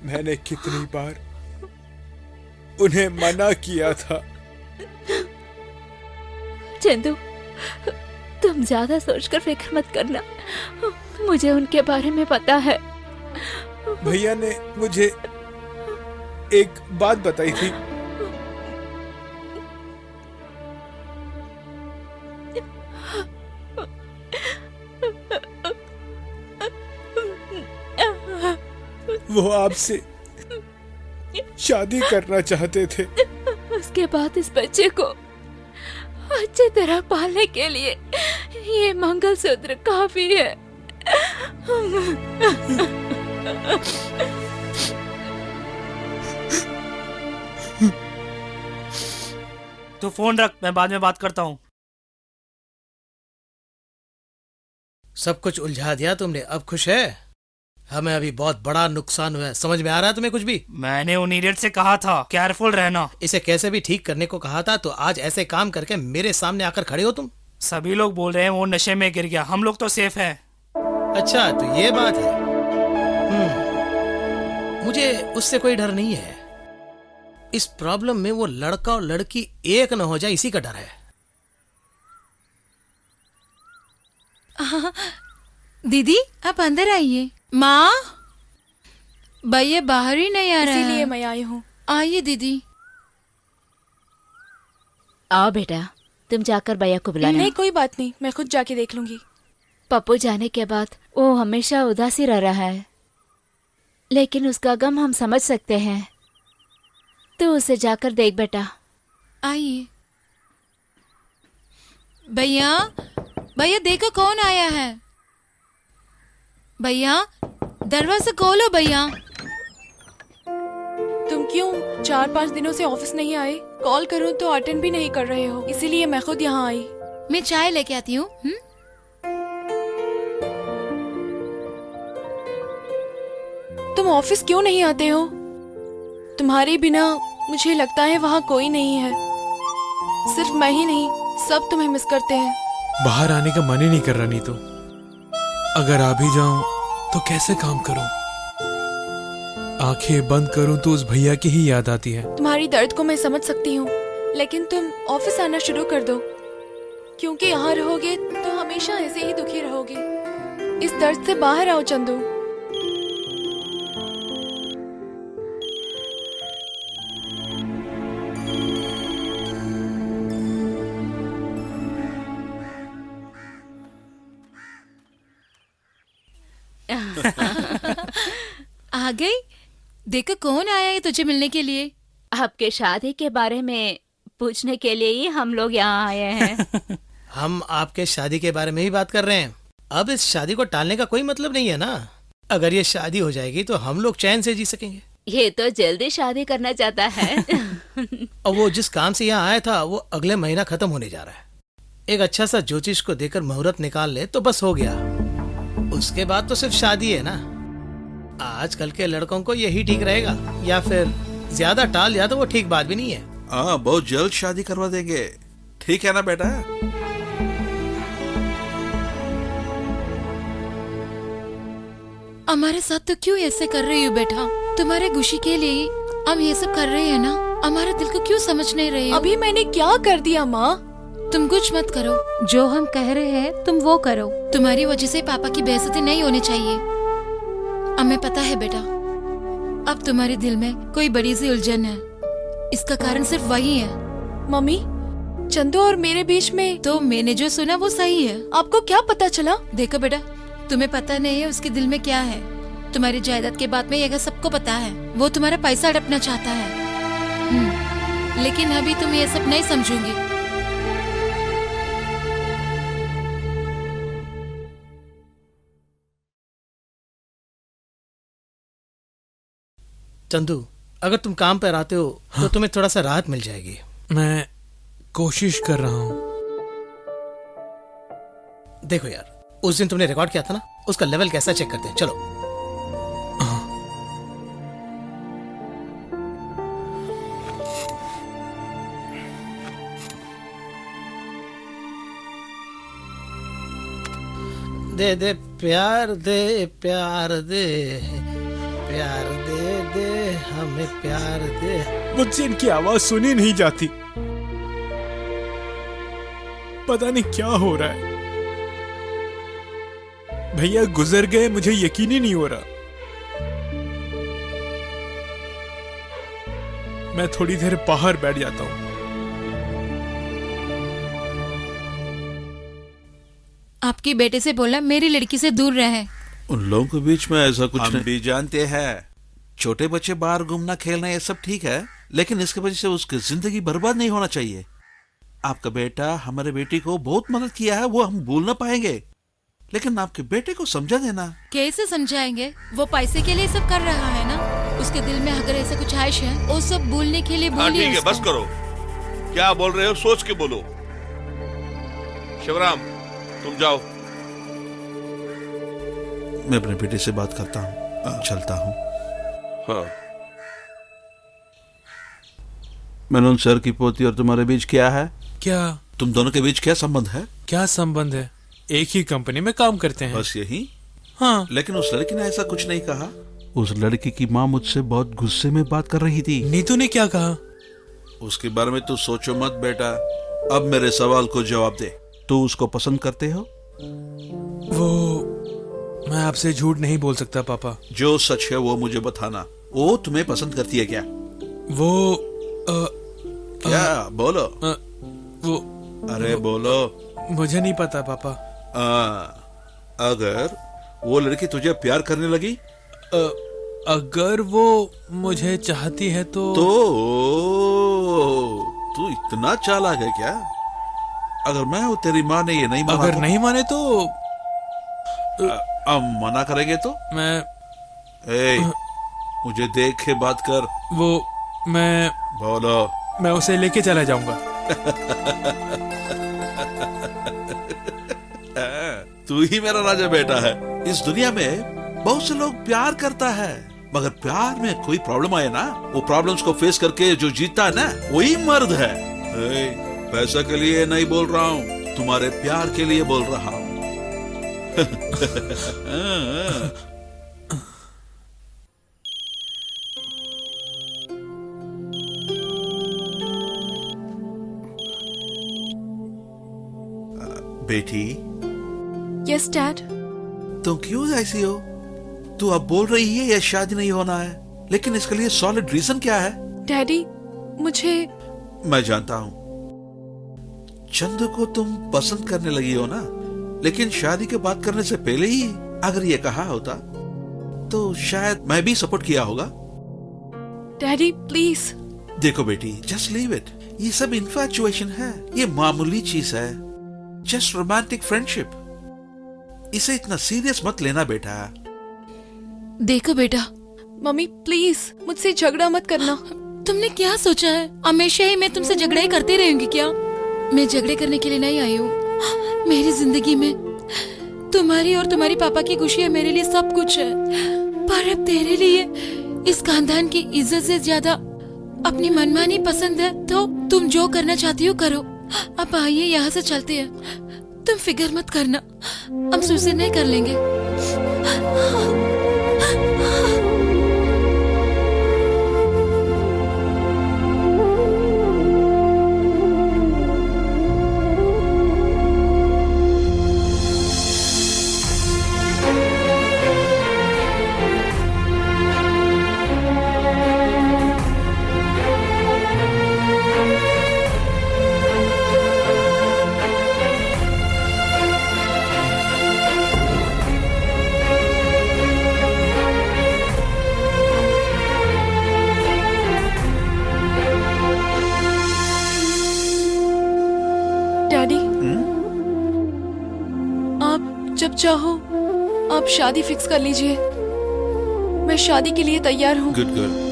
मैंने कितनी बार उन्हें मना किया था। चंदू, तुम ज्यादा सोचकर फिक्र मत करना, मुझे उनके बारे में पता है। भैया ने मुझे एक बात बताई थी। वो आपसे शादी करना चाहते थे। उसके बाद इस बच्चे को अच्छी तरह पालने के लिए ये मंगलसूत्र काफी है। तो फोन रख, मैं बाद में बात करता हूँ। सब कुछ उलझा दिया तुमने, अब खुश है? हमें अभी बहुत बड़ा नुकसान हुआ है, समझ में आ रहा है तुम्हें कुछ भी? मैंने उन इडियट से कहा था केयरफुल रहना। इसे कैसे भी ठीक करने को कहा था, तो आज ऐसे काम करके मेरे सामने आकर खड़े हो तुम। सभी लोग बोल रहे हैं वो नशे में गिर गया, हम लोग तो सेफ हैं। अच्छा तो ये बात है। मुझे उससे कोई डर नहीं है। इस प्रॉब्लम में वो लड़का और लड़की एक न हो जाए, इसी का डर है। दीदी आप अंदर आइए। माँ, भैया बाहर ही नहीं आ रहा है। इसीलिए मैं आई हूँ। आइए दीदी। आओ बेटा, तुम जाकर भैया को बुलाना। नहीं कोई बात नहीं, मैं खुद जाके देख लूंगी। पप्पू जाने के बाद वो हमेशा उदास ही रह रहा है, लेकिन उसका गम हम समझ सकते हैं। तू उसे जाकर देख बेटा। आइए। भैया, भैया देखो कौन आया है। भैया दरवाजा खोलो। भैया तुम क्यों 4-5 दिनों से ऑफिस नहीं आए? कॉल करूं तो अटेंड भी नहीं कर रहे हो, इसीलिए मैं खुद यहाँ आई। मैं चाय लेके आती हूँ। तुम ऑफिस क्यों नहीं आते हो? तुम्हारे बिना मुझे लगता है वहाँ कोई नहीं है। सिर्फ मैं ही नहीं, सब तुम्हें मिस करते हैं। बाहर आने का मन ही नहीं कर रहा नीतू। अगर आ भी जाऊं तो कैसे काम करूं? आंखें बंद करूं तो उस भैया की ही याद आती है। तुम्हारी दर्द को मैं समझ सकती हूँ, लेकिन तुम ऑफिस आना शुरू कर दो, क्योंकि यहाँ रहोगे तो हमेशा ऐसे ही दुखी रहोगे। इस दर्द से बाहर आओ चंदू। आ गई? देखो कौन आया है तुझे मिलने के लिए। आपके शादी के बारे में पूछने के लिए ही हम लोग यहाँ आए हैं। हम आपके शादी के बारे में ही बात कर रहे हैं। अब इस शादी को टालने का कोई मतलब नहीं है ना। अगर ये शादी हो जाएगी तो हम लोग चैन से जी सकेंगे। ये तो जल्दी शादी करना चाहता है। और वो जिस काम से यहाँ आया था वो अगले महीना खत्म होने जा रहा है। एक अच्छा सा ज्योतिष को देकर मुहूर्त निकाल ले तो बस हो गया। उसके बाद तो सिर्फ शादी है ना। आजकल के लड़कों को यही ठीक रहेगा, या फिर ज्यादा टाल दिया तो वो ठीक बात भी नहीं है। हाँ, बहुत जल्द शादी करवा देंगे। ठीक है ना बेटा? हमारे साथ तो क्यों ऐसे कर रही हो बेटा? तुम्हारे खुशी के लिए हम ये सब कर रहे हैं ना। हमारे दिल को क्यों समझ नहीं रहे हो? अभी मैंने क्या कर दिया माँ? तुम कुछ मत करो, जो हम कह रहे हैं तुम वो करो। तुम्हारी वजह से पापा की बेइज्जती नहीं होनी चाहिए। हमें पता है बेटा, अब तुम्हारे दिल में कोई बड़ी सी उलझन है। इसका कारण सिर्फ वही है। मम्मी, चंदू और मेरे बीच में तो मैंने जो सुना वो सही है। आपको क्या पता चला? देखो बेटा, तुम्हें पता नहीं है उसके दिल में क्या है। तुम्हारी जायदाद के बात में ये सबको पता है। वो तुम्हारा पैसा हड़पना चाहता है। लेकिन अभी तुम ये सब नहीं समझोगी। चंदू, अगर तुम काम पर आते हो तो तुम्हें थोड़ा सा राहत मिल जाएगी। मैं कोशिश कर रहा हूँ। देखो यार, उस दिन तुमने रिकॉर्ड किया था ना, उसका लेवल कैसा चेक करते हैं। चलो। दे दे प्यार दे, प्यार दे, प्यार दे दे, हमें प्यार दे। मुझसे इनकी आवाज सुनी नहीं जाती। पता नहीं क्या हो रहा है। भैया गुजर गए, मुझे यकीन ही नहीं हो रहा। मैं थोड़ी देर बाहर बैठ जाता हूँ। आपके बेटे से बोलना मेरी लड़की से दूर रहे। उन लोगों के बीच में ऐसा कुछ हम भी जानते हैं। छोटे बच्चे बाहर घूमना खेलना ये सब ठीक है, लेकिन इसकी वजह से उसकी जिंदगी बर्बाद नहीं होना चाहिए। आपका बेटा हमारे बेटी को बहुत मदद किया है, वो हम भूल ना पाएंगे, लेकिन आपके बेटे को समझा देना। कैसे समझाएंगे? वो पैसे के लिए सब कर रहा है ना। उसके दिल में अगर ऐसा कुछ ख्वाहिश है, वो सब भूलने के लिए हाँ बोलिए ठीक है, उसको। बस करो। क्या बोल रहे हो सोच के बोलो। शिवराम, तुम जाओ। मैं अपने बेटे से बात करता हूँ, चलता हूँ। हाँ। मेनन सर की पोती और तुम्हारे बीच क्या है? क्या? तुम दोनों के बीच क्या संबंध है? क्या संबंध है? एक ही कंपनी में काम करते हैं। बस यही? हाँ। लेकिन उस लड़की ने ऐसा कुछ नहीं कहा। उस लड़की की माँ मुझसे बहुत गुस्से में बात कर रही थी। नीतू ने क्या कहा? उसके बारे में तू सोचो मत बेटा। अब मेरे सवाल को जवाब दे। तू उसको पसंद करते हो? वो मैं आपसे झूठ नहीं बोल सकता पापा। जो सच है वो मुझे बताना। वो तुम्हें पसंद करती है क्या? वो क्या? बोलो। वो अरे बोलो। मुझे नहीं पता पापा। अगर वो लड़की तुझे प्यार करने लगी? अगर वो मुझे चाहती है तो तू इतना चालाक है क्या? अगर मैं हूं तेरी माँ ने ये नहीं माना अगर नहीं माने तो अब मना करेंगे तो? मुझे देख के बात कर। वो मैं बोलो। मैं उसे लेके चला जाऊंगा। तू ही मेरा राजा बेटा है। इस दुनिया में बहुत से लोग प्यार करता है, मगर प्यार में कोई प्रॉब्लम आए ना, वो प्रॉब्लम्स को फेस करके जो जीतता है ना, वही मर्द है। पैसा के लिए नहीं बोल रहा हूँ, तुम्हारे प्यार के लिए बोल रहा हूँ। बेटी, यस डैड। तुम क्यों ऐसी हो? तू अब बोल रही है ये शादी नहीं होना है, लेकिन इसके लिए सॉलिड रीजन क्या है? डैडी, मुझे मैं जानता हूं चंदू को तुम पसंद करने लगी हो ना, लेकिन शादी के बात करने से पहले ही अगर ये कहा होता तो शायद मैं भी सपोर्ट किया होगा। Daddy please. देखो बेटी, जस्ट लीव इट। ये सब इन्फैचुएशन है, ये मामूली चीज है, जस्ट रोमांटिक फ्रेंडशिप। इसे इतना सीरियस मत लेना बेटा। देखो बेटा, मम्मी प्लीज मुझसे झगड़ा मत करना। तुमने क्या सोचा है? हमेशा ही मैं तुमसे झगड़ा ही करती रहूंगी क्या? मैं झगड़े करने के लिए नहीं आई हूँ। मेरी जिंदगी में तुम्हारी और तुम्हारी पापा की खुशियाँ मेरे लिए सब कुछ है, पर अब तेरे लिए इस खानदान की इज्जत से ज्यादा अपनी मनमानी पसंद है, तो तुम जो करना चाहती हो करो। अब आइए यहाँ से चलते हैं। तुम फिक्र मत करना, हम सुसाइड नहीं कर लेंगे। डैडी, आप जब चाहो आप शादी फिक्स कर लीजिए। मैं शादी के लिए तैयार हूँ। Good girl.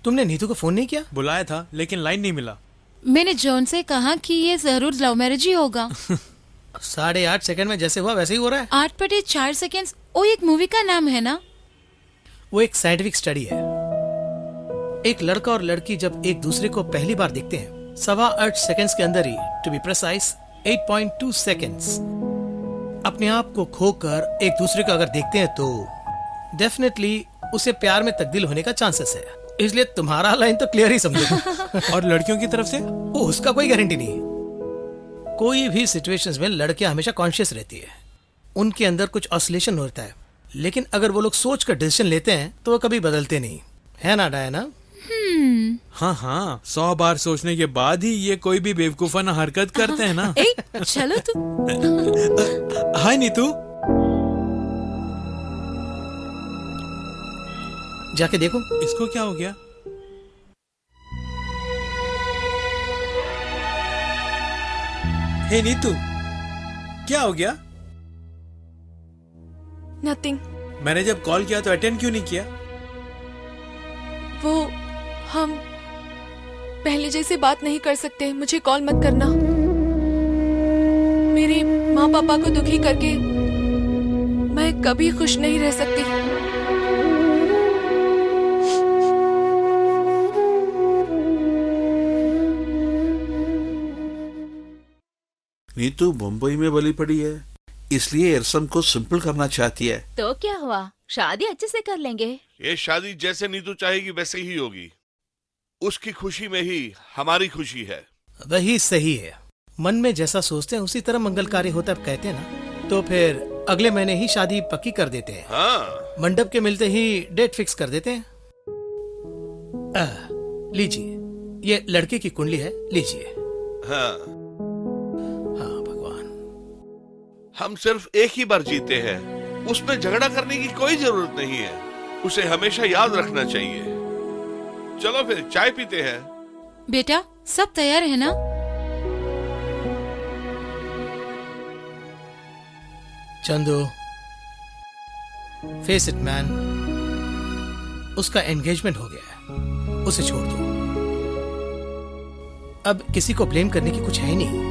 तुमने नीतू को फोन नहीं किया? बुलाया था लेकिन लाइन नहीं मिला। मैंने जॉन से कहा कि ये जरूर लव मैरिज ही होगा। 8.5 सेकंड में जैसे हुआ वैसे ही हो रहा है। 8/4 सेकेंड, वो एक मूवी का नाम है ना? वो एक साइंटिफिक स्टडी है। एक लड़का और लड़की जब एक दूसरे को पहली बार देखते हैं, 8.25 सेकंड्स के अंदर ही, टू बी प्रिसाइज 8.2 सेकंड्स, अपने आप को खोकर एक दूसरे को अगर देखते हैं तो डेफिनेटली उसे प्यार में तब्दील होने का चांसेस है। इसलिए तुम्हारा लाइन तो क्लियर ही समझो। और लड़कियों की तरफ से? वो उसका कोई गारंटी नहीं है। कोई भी सिचुएशंस में लड़कियां हमेशा कॉन्शियस रहती है, उनके अंदर कुछ ऑसिलेशन होता है, लेकिन अगर वो लोग सोच कर डिसीजन लेते हैं तो वो कभी बदलते नहीं, है ना डायना? हाँ हाँ, 100 बार सोचने के बाद ही ये कोई भी बेवकूफाना हरकत करते हैं ना। ए, चलो तू। हाय नीतू। जाके देखो इसको क्या हो गया? हे नीतू, क्या हो गया? नथिंग। मैंने जब कॉल किया तो अटेंड क्यों नहीं किया? वो हम पहले जैसे बात नहीं कर सकते। मुझे कॉल मत करना। मेरे माँ पापा को दुखी करके मैं कभी खुश नहीं रह सकती। नीतू मुंबई में बली पड़ी है, इसलिए इरसम को सिंपल करना चाहती है। तो क्या हुआ, शादी अच्छे से कर लेंगे। ये शादी जैसे नीतू चाहेगी वैसे ही होगी। उसकी खुशी में ही हमारी खुशी है। वही सही है। मन में जैसा सोचते हैं उसी तरह मंगल कार्य होता है, कहते हैं ना। तो फिर अगले महीने ही शादी पक्की कर देते हैं। हाँ, मंडप के मिलते ही डेट फिक्स कर देते हैं। लीजिए, ये लड़के की कुंडली है, लीजिए। हाँ, हाँ भगवान। हम सिर्फ एक ही बार जीते हैं, उसमें झगड़ा करने की कोई जरूरत नहीं है। उसे हमेशा याद रखना चाहिए। चलो फिर चाय पीते हैं। बेटा, सब तैयार है ना? चंदू, फेस इट मैन, उसका एंगेजमेंट हो गया है, उसे छोड़ दो। अब किसी को ब्लेम करने की कुछ है ही नहीं।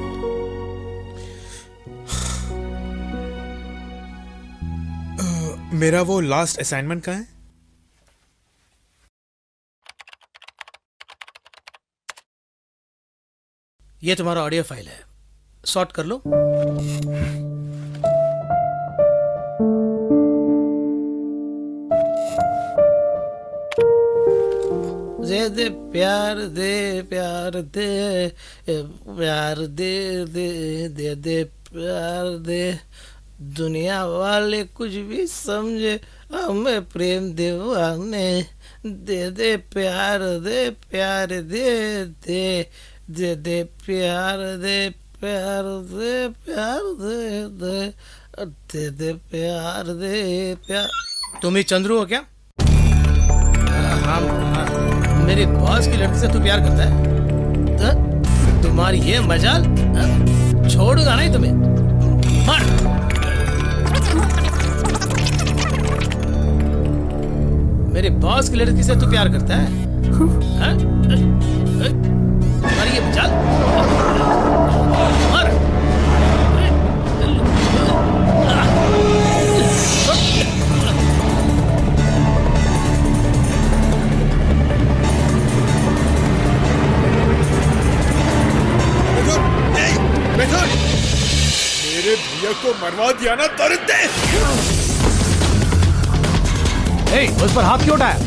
मेरा वो लास्ट असाइनमेंट का है। ये तुम्हारा ऑडियो फाइल है, सॉर्ट कर लो। दे प्यार दे प्यार दे प्यार दे दे दे दे प्यार दे, दुनिया वाले कुछ भी समझे हमें प्रेम दीवाने, दे दे प्यार दे प्यार दे दे दे दे प्यार दे प्यार दे प्यार दे दे दे दे प्यार दे प्यार। तुम ही चंद्रू हो क्या? हाँ, मेरे बॉस की लड़की से तू प्यार करता है? तुम्हारी ये मजाल, छोड़ूंगा नहीं तुम्हें। मार। मेरे बॉस की लड़की से तू प्यार करता है? तुम्हारी ये मजाल, मार। मेरे भैया को मरवा दिया ना दरिंदे। उस पर हाथ क्यों उठाया?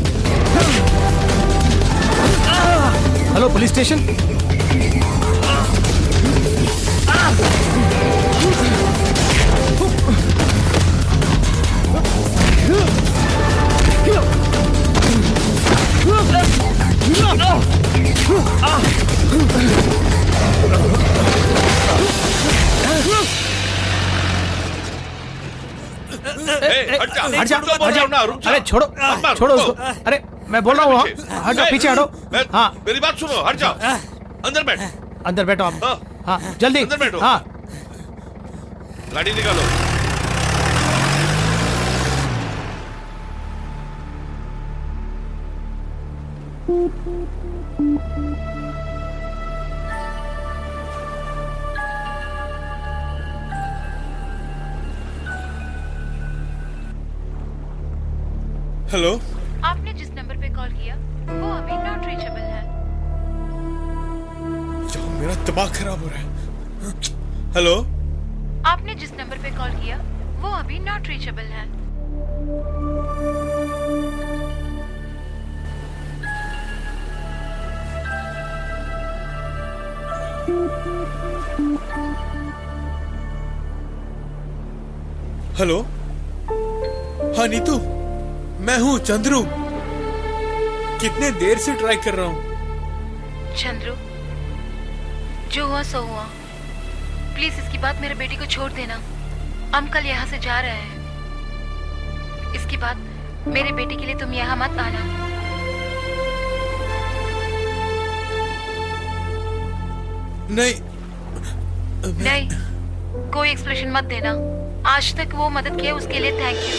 Hello police station. हट जा, अरे छोड़ो छोड़ो उसको। अरे मैं बोल रहा हूँ, हट जाओ, पीछे हटो। हाँ मेरी बात सुनो, हट जाओ, अंदर बैठ। अंदर बैठो आप। हाँ जल्दी अंदर बैठो। हाँ गाड़ी निकालो। हेलो, आपने जिस नंबर पे कॉल किया वो अभी नॉट रीचेबल है। मेरा दिमाग खराब हो रहा है। हेलो, आपने जिस नंबर पे कॉल किया वो अभी नॉट रीचेबल है। हेलो, हाँ नीतू, मैं हूँ चंद्रू। कितने देर से ट्राई कर रहा हूँ। चंद्रू, जो हुआ सो हुआ। प्लीज इसकी बात मेरे बेटी को छोड़ देना। हम कल यहाँ से जा रहे हैं। इसके बाद मेरे बेटी के लिए तुम यहाँ मत आना। नहीं नहीं, कोई एक्सप्लेनेशन मत देना। आज तक वो मदद किया उसके लिए thank you.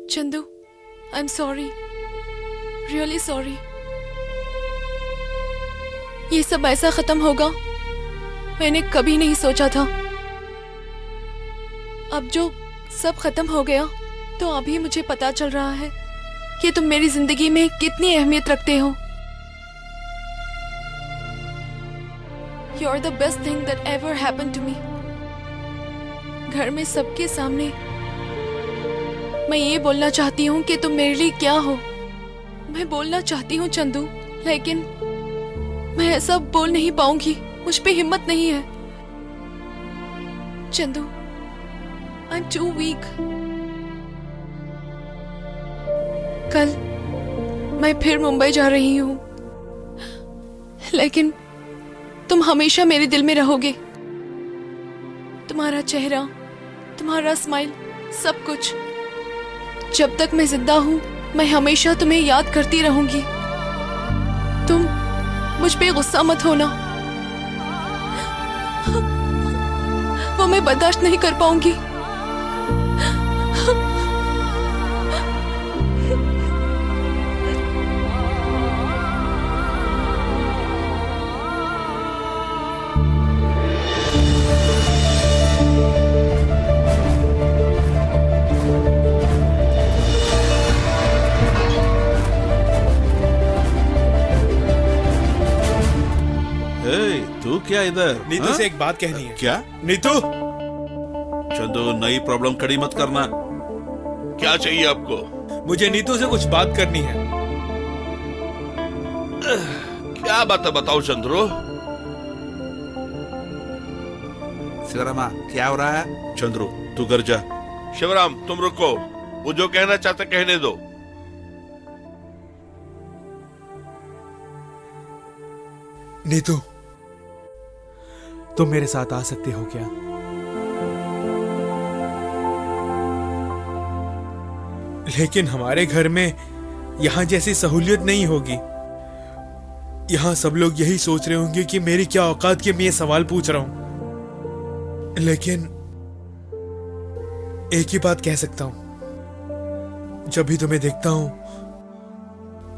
Chandu, I am sorry, really sorry. ये सब ऐसा खत्म होगा मैंने कभी नहीं सोचा था। अब जो सब खत्म हो गया तो अभी मुझे पता चल रहा है कि तुम मेरी जिंदगी में कितनी अहमियत रखते हो। You are the best thing that ever happened to me. घर में सबके सामने मैं ये बोलना चाहती हूँ कि तुम मेरे लिए क्या हो। मैं बोलना चाहती हूँ चंदू, लेकिन मैं ऐसा बोल नहीं पाऊंगी, मुझ पे हिम्मत नहीं है। Chandu, I'm too weak. कल मैं फिर मुंबई जा रही हूँ, लेकिन तुम हमेशा मेरे दिल में रहोगे। तुम्हारा चेहरा, तुम्हारा स्माइल, सब कुछ। जब तक मैं जिंदा हूँ मैं हमेशा तुम्हें याद करती रहूंगी। तुम मुझ पे गुस्सा मत होना, वो मैं बर्दाश्त नहीं कर पाऊंगी। तू क्या इधर? नीतू हाँ? से एक बात कहनी है। क्या? नीतू, चंदू, नई प्रॉब्लम खड़ी मत करना। क्या चाहिए आपको? मुझे नीतू से कुछ बात करनी है। क्या बात है, बताओ चंद्रो। शिवरामा, क्या हो रहा है? चंद्रू, तू घर जा। शिवराम, तुम रुको, वो जो कहना चाहते कहने दो। नीतू, तुम मेरे साथ आ सकते हो क्या? लेकिन हमारे घर में यहां जैसी सहूलियत नहीं होगी। यहां सब लोग यही सोच रहे होंगे कि मेरी क्या औकात कि मैं ये सवाल पूछ रहा हूं। लेकिन एक ही बात कह सकता हूं, जब भी तुम्हें देखता हूं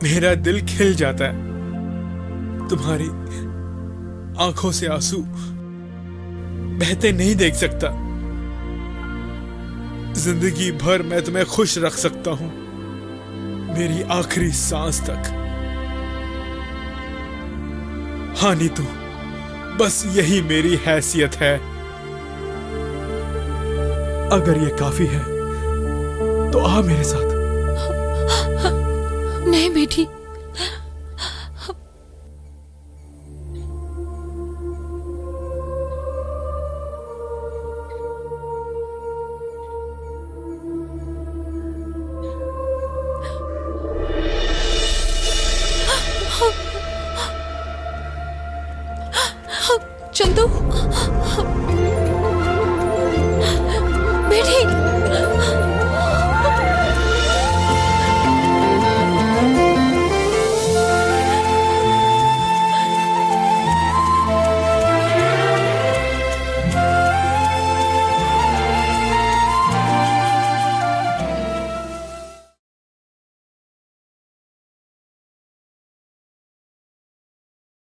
मेरा दिल खिल जाता है। तुम्हारी आंखों से आंसू बहते नहीं देख सकता। जिंदगी भर मैं तुम्हें खुश रख सकता हूं, मेरी आखिरी सांस तक। हाँ नीतू, बस यही मेरी हैसियत है। अगर ये काफी है तो आ मेरे साथ। नहीं बेटी, चंदू,